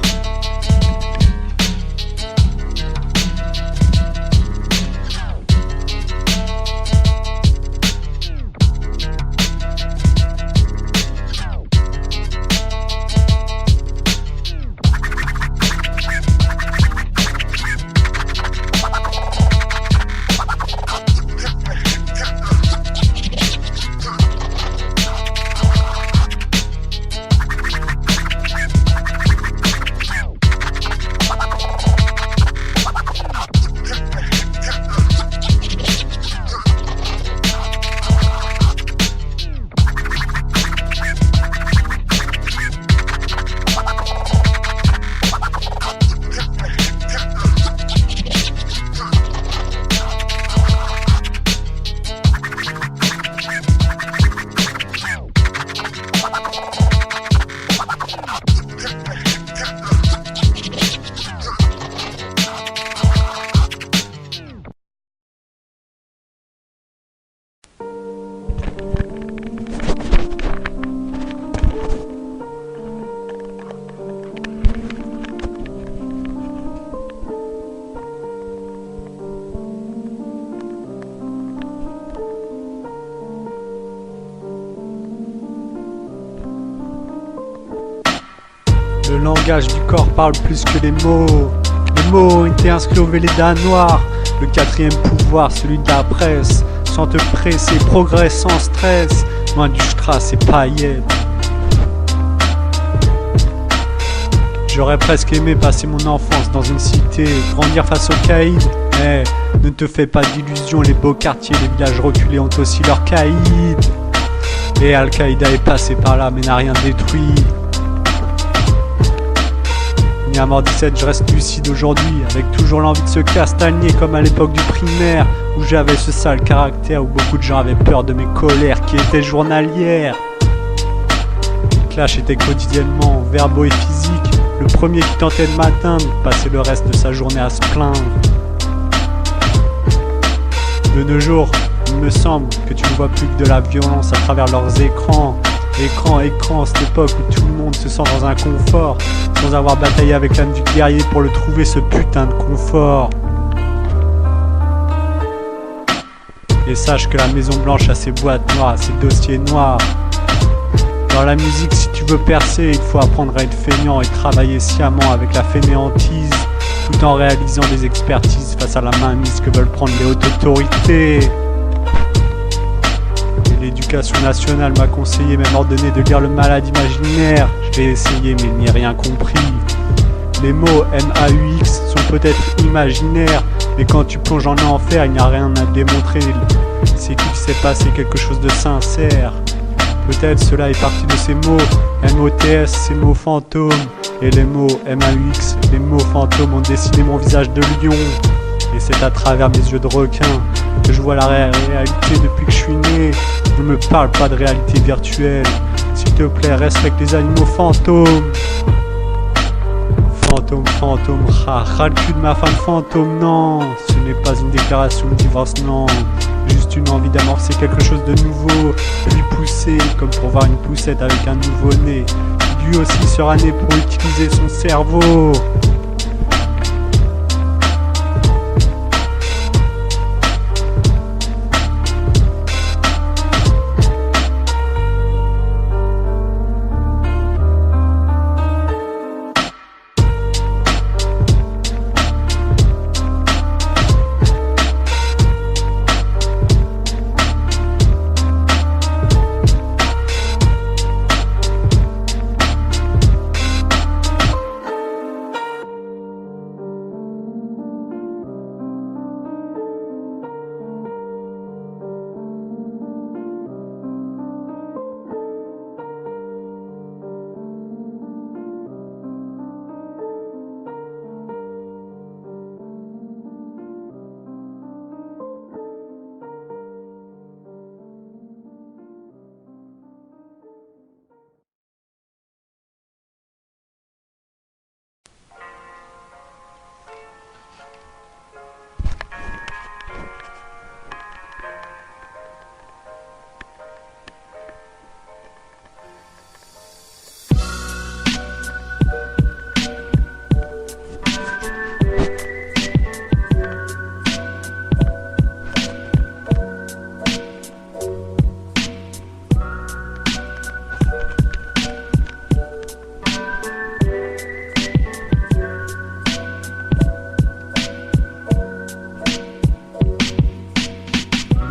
Le langage du corps parle plus que les mots. Les mots ont été inscrits au Véleda noir. Le quatrième pouvoir, celui de la presse. Sans te presser, progresse sans stress. Loin du strass et paillettes. J'aurais presque aimé passer mon enfance dans une cité, grandir face aux caïds. Mais ne te fais pas d'illusions, les beaux quartiers, les villages reculés ont aussi leurs caïds. Et Al-Qaïda est passé par là mais n'a rien détruit. Niamor 17, je reste lucide aujourd'hui, avec toujours l'envie de se castagner comme à l'époque du primaire. où j'avais ce sale caractère, où beaucoup de gens avaient peur de mes colères qui étaient journalières. Les clashs étaient quotidiennement, verbaux et physiques. Le premier qui tentait de m'atteindre passait le reste de sa journée à se plaindre. De nos jours, il me semble que tu ne vois plus que de la violence à travers leurs écrans. Écran, cette époque où tout le monde se sent dans un confort, sans avoir bataillé avec l'âme du guerrier pour le trouver, ce putain de confort. Et sache que la Maison Blanche a ses boîtes noires, ses dossiers noirs. Dans la musique, si tu veux percer, il faut apprendre à être feignant et travailler sciemment avec la fainéantise, tout en réalisant des expertises face à la mainmise que veulent prendre les hautes autorités. Et l'éducation nationale m'a conseillé, même ordonné de lire Le Malade imaginaire. Je vais essayer mais n'y ai rien compris. Les mots MAUX sont peut-être imaginaires, mais quand tu plonges en enfer, il n'y a rien à démontrer. C'est qu'il s'est passé quelque chose de sincère. Peut-être cela est parti de ces mots MOTS, ces mots fantômes. Et les mots MAUX, les mots fantômes ont dessiné mon visage de lion. Et c'est à travers mes yeux de requin que je vois la réalité depuis que je suis né. Ne me parle pas de réalité virtuelle. S'il te plaît, respecte les animaux fantômes. Fantôme, ras le cul de ma femme fantôme, non. Ce n'est pas une déclaration de divorce, non. Juste une envie d'amorcer quelque chose de nouveau, lui pousser, comme pour voir une poussette avec un nouveau-né, qui lui aussi sera né pour utiliser son cerveau.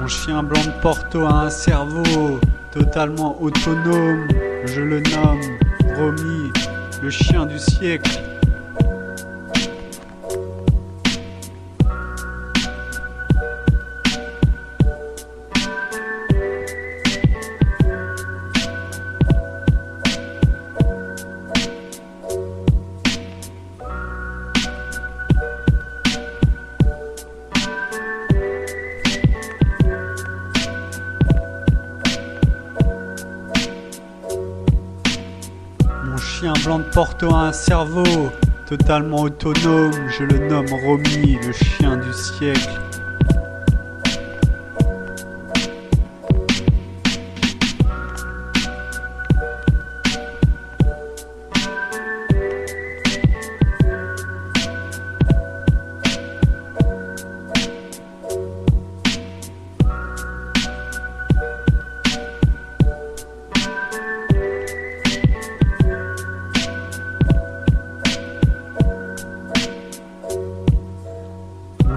Chien blanc de Porto a un cerveau totalement autonome. Je le nomme Romy, le chien du siècle. Chien blanc de Porto a un cerveau totalement autonome. Je le nomme Romy, le chien du siècle.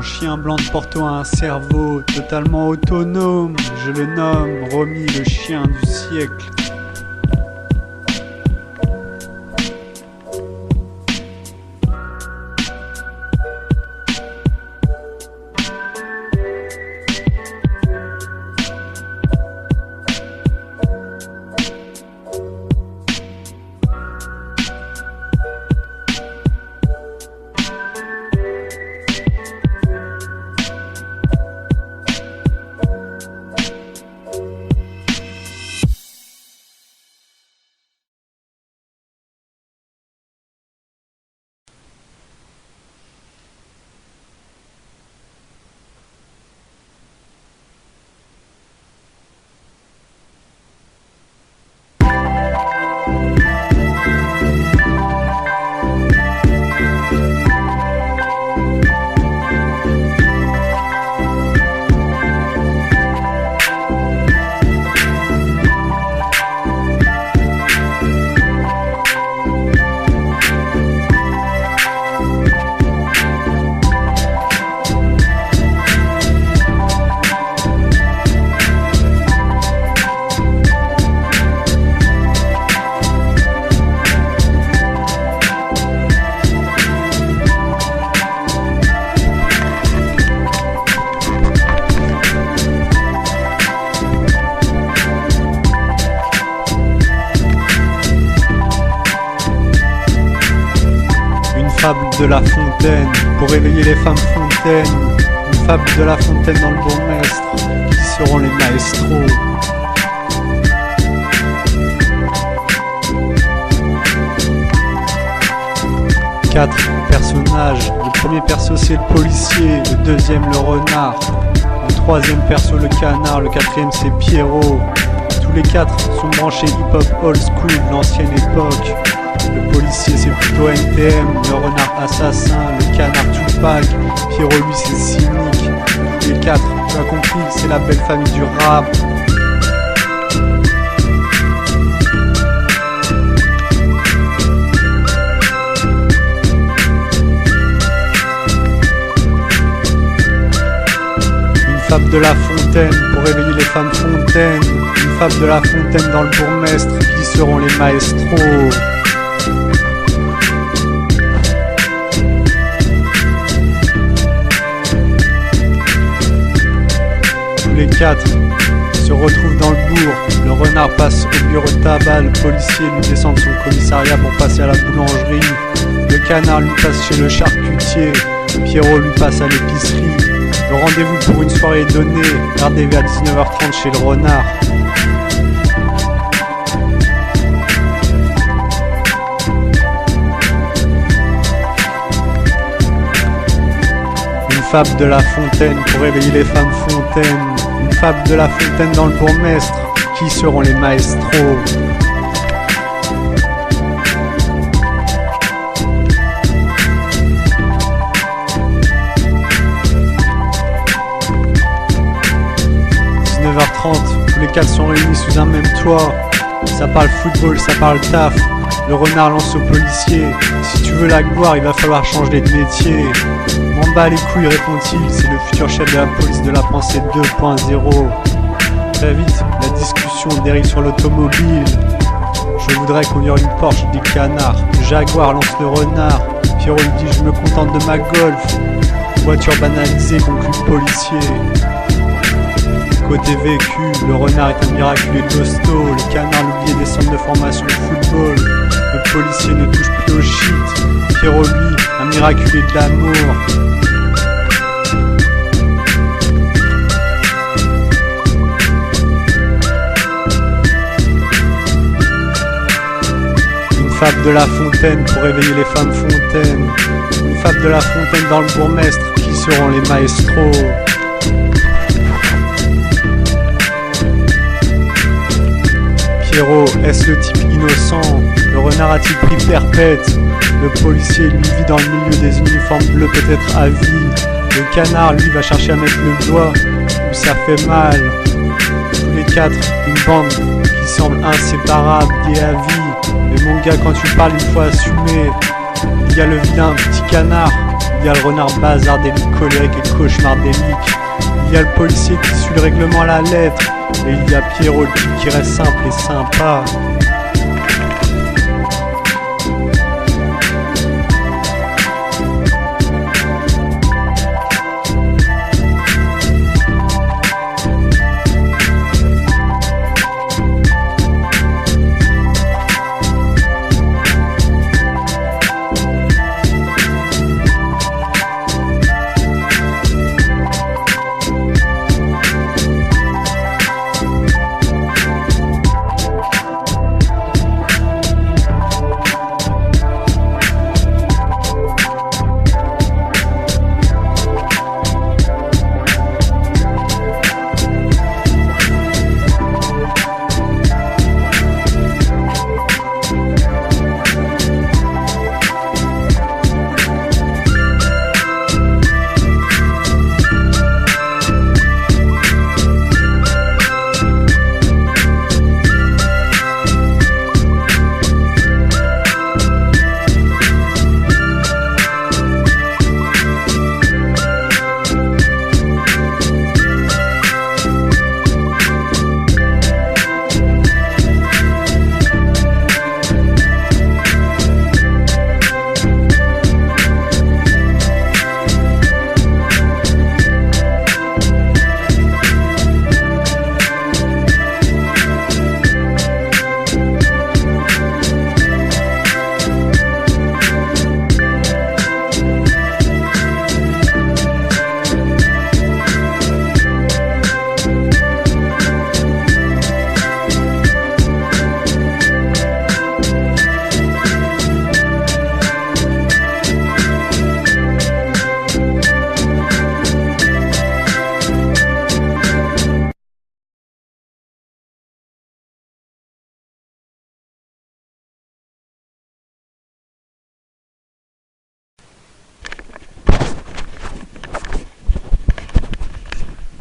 Chien blanc de Porto a un cerveau totalement autonome. Je le nomme Romy, le chien du siècle. fable de La Fontaine pour réveiller les femmes fontaines. Une fable de La Fontaine dans le bourgmestre. Qui seront les maestros? Quatre personnages. Le premier perso c'est le policier, le deuxième le renard, le troisième perso le canard, le quatrième c'est Pierrot. Tous les quatre sont branchés hip-hop old school de l'ancienne époque. Le policier c'est plutôt NTM, le renard assassin, le canard Tupac, Pierrot lui c'est cynique. Tous les quatre, tu as compris, c'est la belle famille du rap. Une fable de La Fontaine pour réveiller les femmes fontaines. Une fable de La Fontaine dans le bourgmestre. Qui seront les maestros? Tous les quatre se retrouvent dans le bourg. Le renard passe au bureau de tabac. Le policier lui descend de son commissariat pour passer à la boulangerie. Le canard lui passe chez le charcutier. Pierrot lui passe à l'épicerie. Le rendez-vous pour une soirée est donné. Rendez-vous à 19h30 chez le renard. Une fable de La Fontaine pour réveiller les femmes fontaines. Une fable de La Fontaine dans le bourgmestre. Qui seront les maestros? Tous les quatre sont réunis sous un même toit. Ça parle football, ça parle taf. Le renard lance au policier: si tu veux la gloire, il va falloir changer de métier. M'en bats les couilles, répond-il, c'est le futur chef de la police de la pensée 2.0. Très vite, la discussion dérive sur l'automobile. Je voudrais conduire une Porsche, dit le canard. Le Jaguar lance le renard. Pierrot lui dit: je me contente de ma Golf. Voiture banalisée, conclut le policier. Côté vécu, le renard est un miraculé d'hosto. Le canard l'oublié des centres de formation de football. Le policier ne touche plus au shit. Pierrot lui, un miraculé de l'amour. Une fable de La Fontaine pour réveiller les femmes fontaines. Une fable de La Fontaine dans le bourgmestre. Qui seront les maestros? Pierrot, est-ce le type innocent? Le renard a-t-il pris perpète? Le policier lui vit dans le milieu des uniformes bleus, peut-être à vie. Le canard lui va chercher à mettre le doigt où ça fait mal. Tous les quatre, une bande qui semble inséparable, liée à vie. Mais mon gars, quand tu parles, il faut assumer. Il y a le vilain petit canard, il y a le renard bazardélique, colérique et cauchemardélique. Il y a le policier qui suit le règlement à la lettre. Et il y a Pierrot le type qui reste simple et sympa.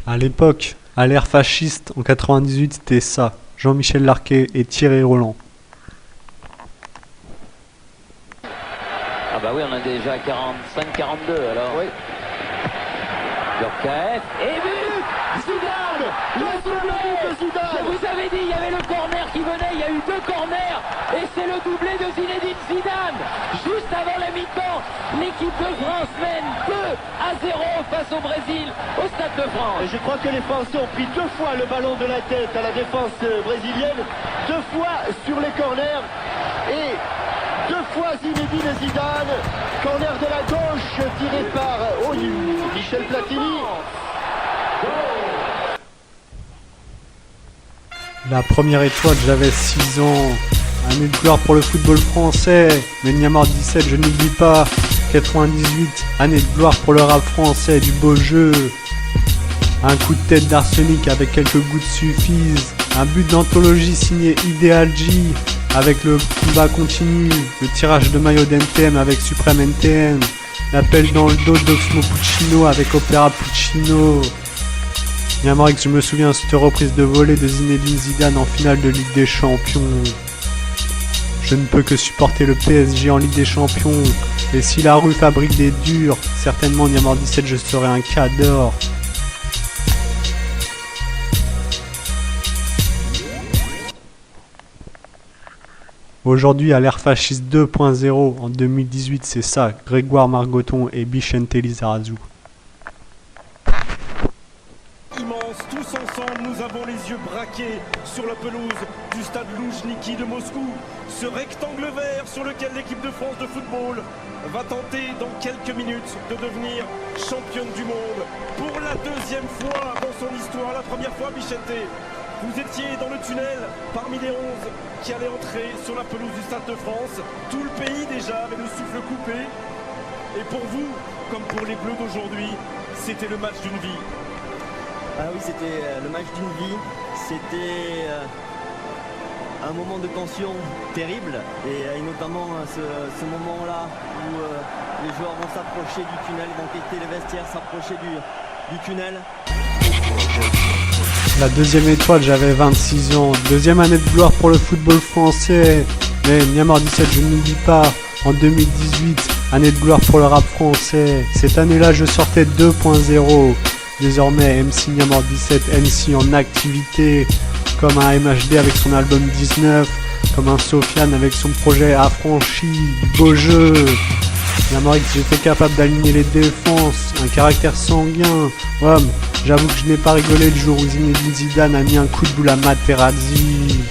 À l'époque, à l'ère fasciste, en 98, c'était ça. Jean-Michel Larquet et Thierry Roland. Ah bah oui, on a déjà 45-42 alors. Oui. Dorcaef. Et but Zidane. Le doublé de Zidane. Je vous avais dit, il y avait le corner qui venait, il y a eu 2 corners. Et c'est le doublé de Zinedine Zidane. Juste avant la mi-temps, l'équipe de France mène 2-0 face au Brésil, au Stade de France. Et je crois que les Français ont pris 2 fois le ballon de la tête à la défense brésilienne, 2 fois sur les corners et 2 fois Zinedine Zidane. Corner de la gauche tiré par Michel Platini. La première étoile, j'avais 6 ans. Année de gloire pour le football français. Mais Niamar 17, je n'oublie pas. 98, année de gloire pour le rap français, du beau jeu. Un coup de tête d'Arsenic avec quelques gouttes suffisent. Un but d'anthologie signé Ideal G avec le combat continu. Le tirage de maillot d'NTM avec Supreme NTM. L'appel dans le dos d'Oxmo Puccino avec Opéra Puccino. Niamar X, je me souviens de cette reprise de volée de Zinedine Zidane en finale de Ligue des Champions. Je ne peux que supporter le PSG en Ligue des Champions. Et si la rue fabrique des durs, certainement Niamar 17, je serai un cador. Aujourd'hui, à l'ère fasciste 2.0, en 2018, c'est ça, Grégoire Margoton et Bichente Lizarazu. Immense, tous ensemble, nous avons les yeux braqués sur la pelouse du stade Loujniki de Moscou. Ce rectangle vert sur lequel l'équipe de France de football va tenter dans quelques minutes de devenir championne du monde. Pour la 2e fois dans son histoire, la première fois, Bichente, vous étiez dans le tunnel parmi les 11 qui allaient entrer sur la pelouse du Stade de France. Tout le pays déjà avait le souffle coupé. Et pour vous, comme pour les Bleus d'aujourd'hui, c'était le match d'une vie. Ah oui, c'était le match d'une vie. C'était un moment de tension terrible. Et notamment ce moment-là où les joueurs vont s'approcher du tunnel, vont quitter les vestiaires, s'approcher du tunnel. La 2e étoile, j'avais 26 ans. 2e année de gloire pour le football français. Mais Niamar 17, je n'oublie pas. En 2018, année de gloire pour le rap français. Cette année-là, je sortais 2.0. Désormais, MC Niamar 17, MC en activité. Comme un MHD avec son album 19. Comme un Sofiane avec son projet Affranchi. Du beau jeu. Niamar X, j'étais capable d'aligner les défenses. Un caractère sanguin. Ouais, j'avoue que je n'ai pas rigolé le jour où Zinedine Zidane a mis un coup de boule à Materazzi.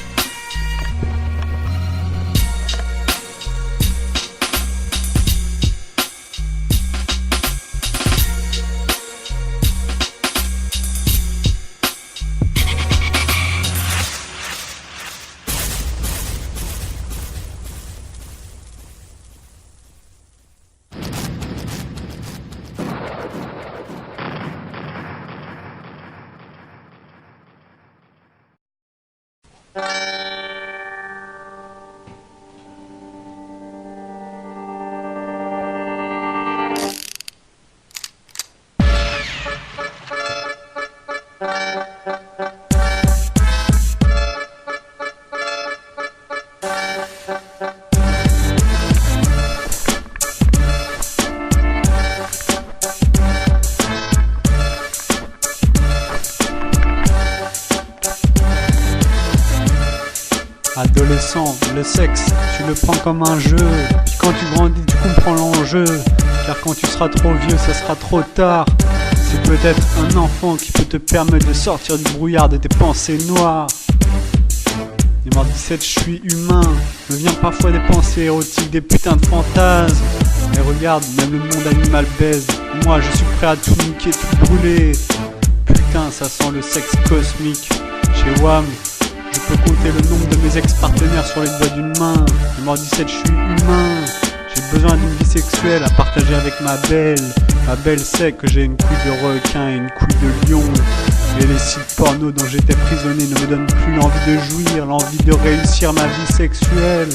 Adolescent, le sexe, tu le prends comme un jeu. Puis quand tu grandis, tu comprends l'enjeu. Car quand tu seras trop vieux, ça sera trop tard. C'est peut-être un enfant qui peut te permettre de sortir du brouillard de tes pensées noires. Niamar 17, je suis humain. Me vient parfois des pensées érotiques, des putains de fantasmes. Mais regarde, même le monde animal baise. Moi, je suis prêt à tout niquer, tout brûler. Putain, ça sent le sexe cosmique. Chez WAM, je peux compter le nombre de mes ex-partenaires sur les doigts d'une main. Niamar 17, je suis humain. J'ai besoin d'une vie sexuelle à partager avec ma belle. Ma belle sait que j'ai une couille de requin et une couille de lion. Et les sites porno dont j'étais prisonnier ne me donnent plus l'envie de jouir, l'envie de réussir ma vie sexuelle.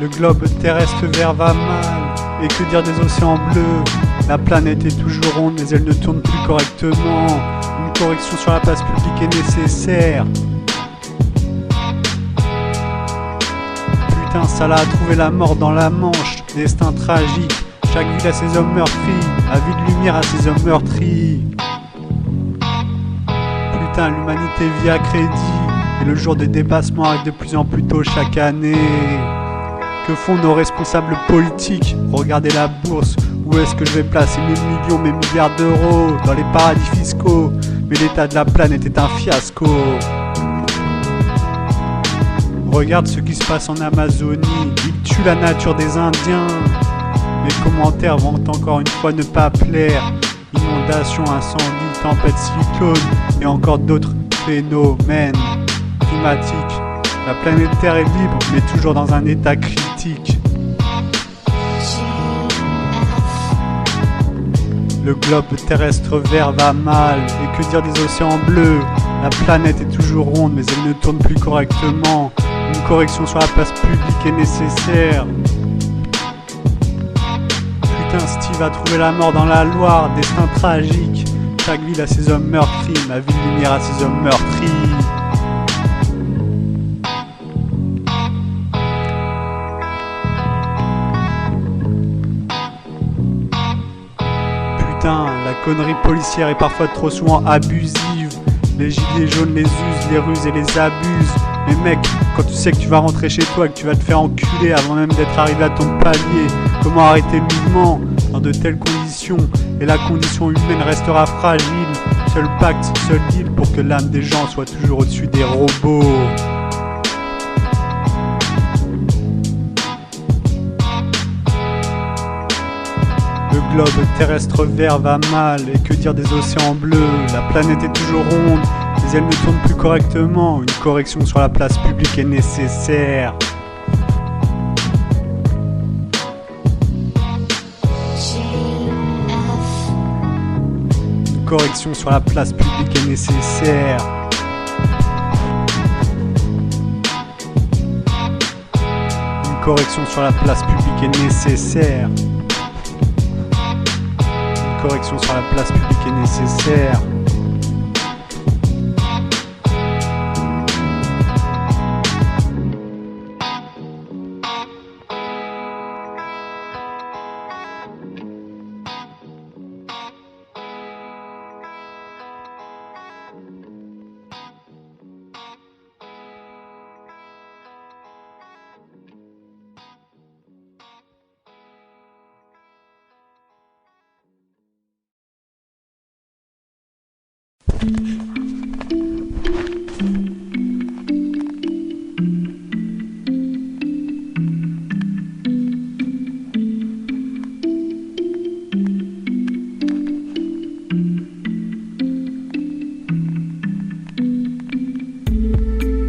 Le globe terrestre vert va mal, et que dire des océans bleus? La planète est toujours ronde, mais elle ne tourne plus correctement. Une correction sur la place publique est nécessaire. Putain, Salah a trouvé la mort dans la Manche, destin tragique. Chaque ville a ses hommes meurtris, à vue de lumière à ses hommes meurtris. Putain, l'humanité vit à crédit, et le jour des dépassements arrive de plus en plus tôt chaque année. Que font nos responsables politiques? Regardez la bourse, où est-ce que je vais placer mes millions, mes milliards d'euros? Dans les paradis fiscaux, mais l'état de la planète est un fiasco. Regarde ce qui se passe en Amazonie, ils tuent la nature des Indiens. Mes commentaires vont encore une fois ne pas plaire. Inondations, incendies, tempêtes, cyclones et encore d'autres phénomènes climatiques. La planète Terre est libre, mais toujours dans un état critique. Le globe terrestre vert va mal, et que dire des océans bleus? La planète est toujours ronde, mais elle ne tourne plus correctement. Une correction sur la place publique est nécessaire. Putain, Steve a trouvé la mort dans la Loire, destin tragique. Chaque ville a ses hommes meurtris, ma ville lumière a ses hommes meurtris. Putain, la connerie policière est parfois trop souvent abusive. Les gilets jaunes les usent, les rusent et les abusent. Mais mec, quand tu sais que tu vas rentrer chez toi et que tu vas te faire enculer avant même d'être arrivé à ton palier, comment arrêter le mouvement dans de telles conditions? Et la condition humaine restera fragile. Seul pacte, seul deal pour que l'âme des gens soit toujours au-dessus des robots. Le globe terrestre vert va mal, et que dire des océans bleus? La planète est toujours ronde, mais elle ne tourne plus correctement. Une correction sur la place publique est nécessaire. Une correction sur la place publique est nécessaire. Une correction sur la place publique est nécessaire. Une correction sur la place publique est nécessaire.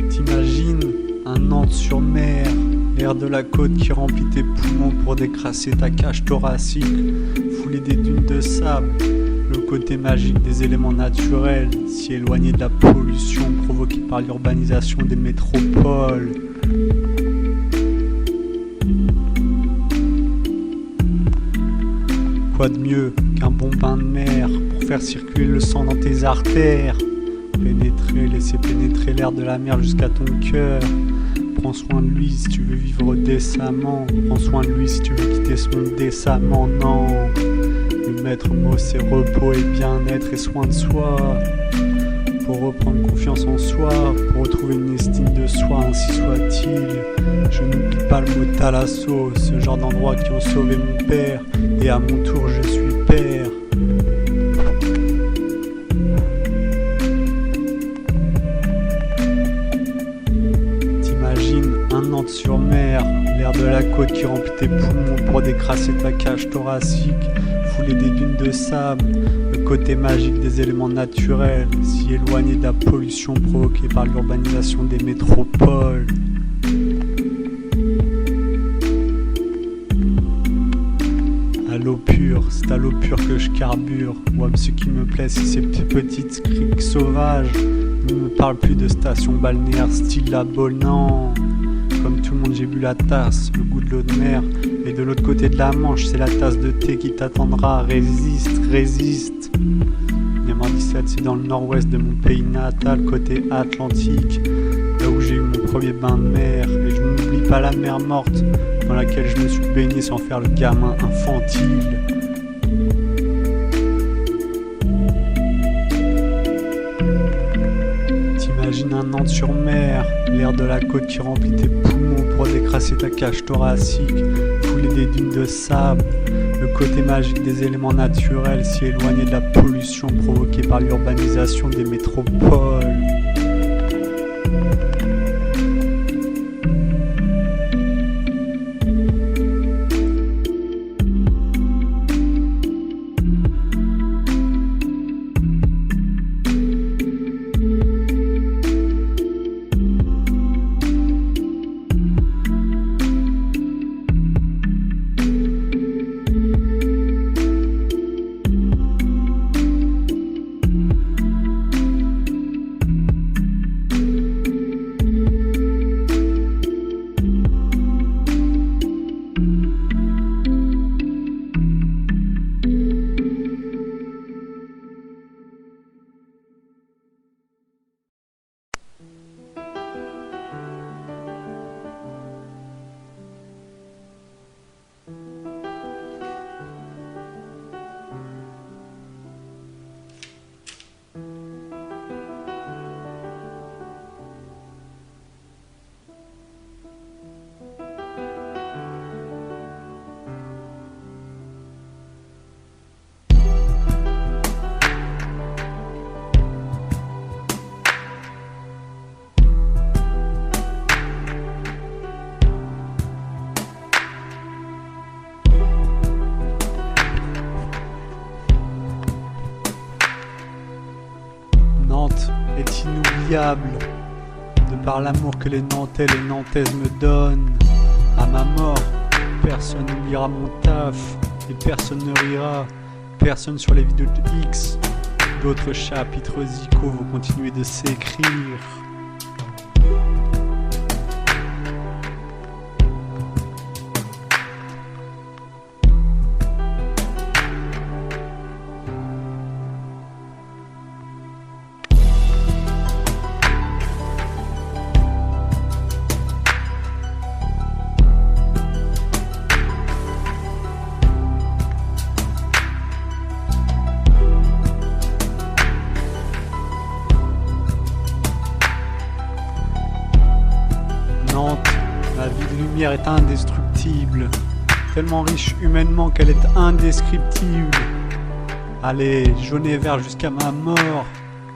T'imagines un Nantes-sur-Mer, l'air de la côte qui remplit tes poumons pour décrasser ta cage thoracique, foulée des dunes de sable. Le côté magique des éléments naturels, si éloigné de la pollution provoquée par l'urbanisation des métropoles. Quoi de mieux qu'un bon bain de mer pour faire circuler le sang dans tes artères? Pénétrer, laisser pénétrer l'air de la mer jusqu'à ton cœur. Prends soin de lui si tu veux vivre décemment. Prends soin de lui si tu veux quitter ce monde décemment, non. Le maître mot c'est repos et bien-être et soin de soi. Pour reprendre confiance en soi, pour retrouver une estime de soi, ainsi soit-il. Je n'oublie pas le mot thalasso, ce genre d'endroits qui ont sauvé mon père. Et à mon tour je suis père. T'imagines un Nantes-sur-Mer, l'air de la côte qui remplit tes poumons pour décrasser ta cage thoracique, foulée des dunes de sable, le côté magique des éléments naturels, si éloigné de la pollution provoquée par l'urbanisation des métropoles. À l'eau pure, c'est à l'eau pure que je carbure. Moi, ce qui me plaît, c'est ces petites criques sauvages. Ne me parle plus de stations balnéaires style la Baule, non. Comme tout le monde, j'ai bu la tasse, le goût de l'eau de mer. Et de l'autre côté de la Manche, c'est la tasse de thé qui t'attendra. Résiste, résiste. Niamar 17, c'est dans le nord-ouest de mon pays natal, côté Atlantique, là où j'ai eu mon premier bain de mer. Et je n'oublie pas la mer morte, dans laquelle je me suis baigné sans faire le gamin infantile. T'imagines un Nantes-sur-Mer, l'air de la côte qui remplit tes poumons pour décrasser ta cage thoracique, fouler des dunes de sable, le côté magique des éléments naturels si éloigné de la pollution provoquée par l'urbanisation des métropoles. Nantes est inoubliable, de par l'amour que les Nantais, les Nantaises me donnent. À ma mort, personne n'oubliera mon taf, et personne ne rira, personne sur les vidéos de X. D'autres chapitres zikos vont continuer de s'écrire. Nantes, la ville de lumière est indestructible, tellement riche humainement qu'elle est indescriptible. Allez, jaune et vert jusqu'à ma mort.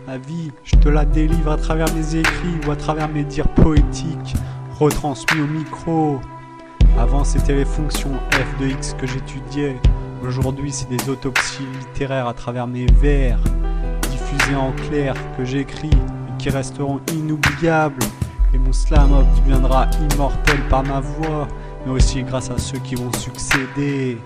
Ma vie, je te la délivre à travers mes écrits ou à travers mes dires poétiques, retransmis au micro. Avant, c'était les fonctions f de x que j'étudiais. Aujourd'hui, c'est des autopsies littéraires à travers mes vers, diffusés en clair que j'écris et qui resteront inoubliables. Et mon slam deviendra immortel par ma voix, mais aussi grâce à ceux qui vont succéder.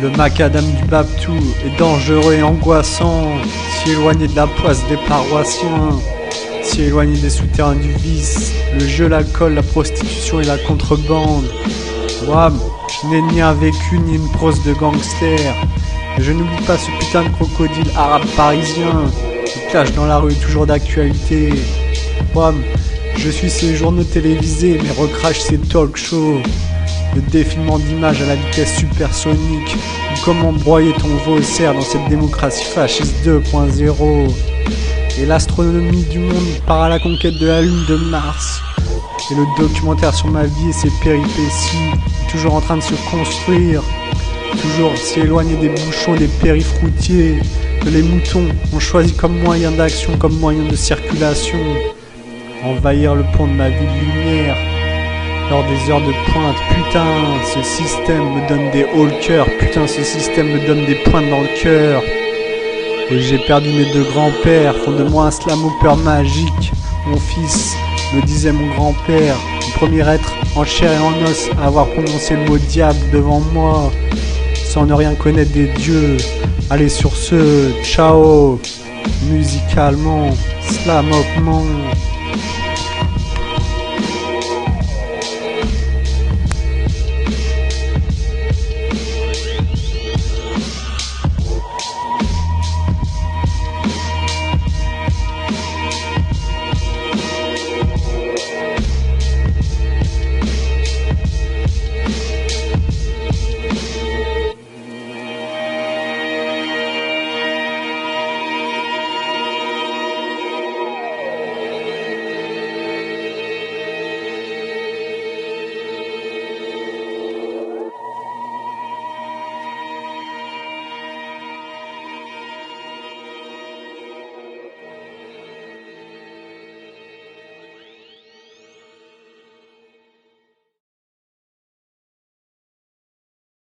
Le macadam du Babtou est dangereux et angoissant, si éloigné de la poisse des paroissiens, si éloigné des souterrains du vice, le jeu, l'alcool, la prostitution et la contrebande. Wam, je n'ai ni un vécu ni une prose de gangster. Et je n'oublie pas ce putain de crocodile arabe parisien qui clash dans la rue toujours d'actualité. Wam, je suis ces journaux télévisés mais recrache ces talk shows. Le défilement d'images à la vitesse supersonique, ou comment broyer ton faussaire dans cette démocratie fasciste 2.0. Et l'astronomie du monde part à la conquête de la lune de Mars. Et le documentaire sur ma vie et ses péripéties, toujours en train de se construire, toujours si éloigné des bouchons des périphes routiers, que les moutons ont choisi comme moyen d'action, comme moyen de circulation. Envahir le pont de ma vie de lumière. Lors des heures de pointe, putain, ce système me donne des hauts le cœur, putain, ce système me donne des pointes dans le cœur. Et j'ai perdu mes deux grands-pères, font de moi un slamhopper magique. Mon fils, me disait mon grand-père, le premier être en chair et en os à avoir prononcé le mot diable devant moi, sans ne rien connaître des dieux. Allez sur ce, ciao, musicalement, slamhopement.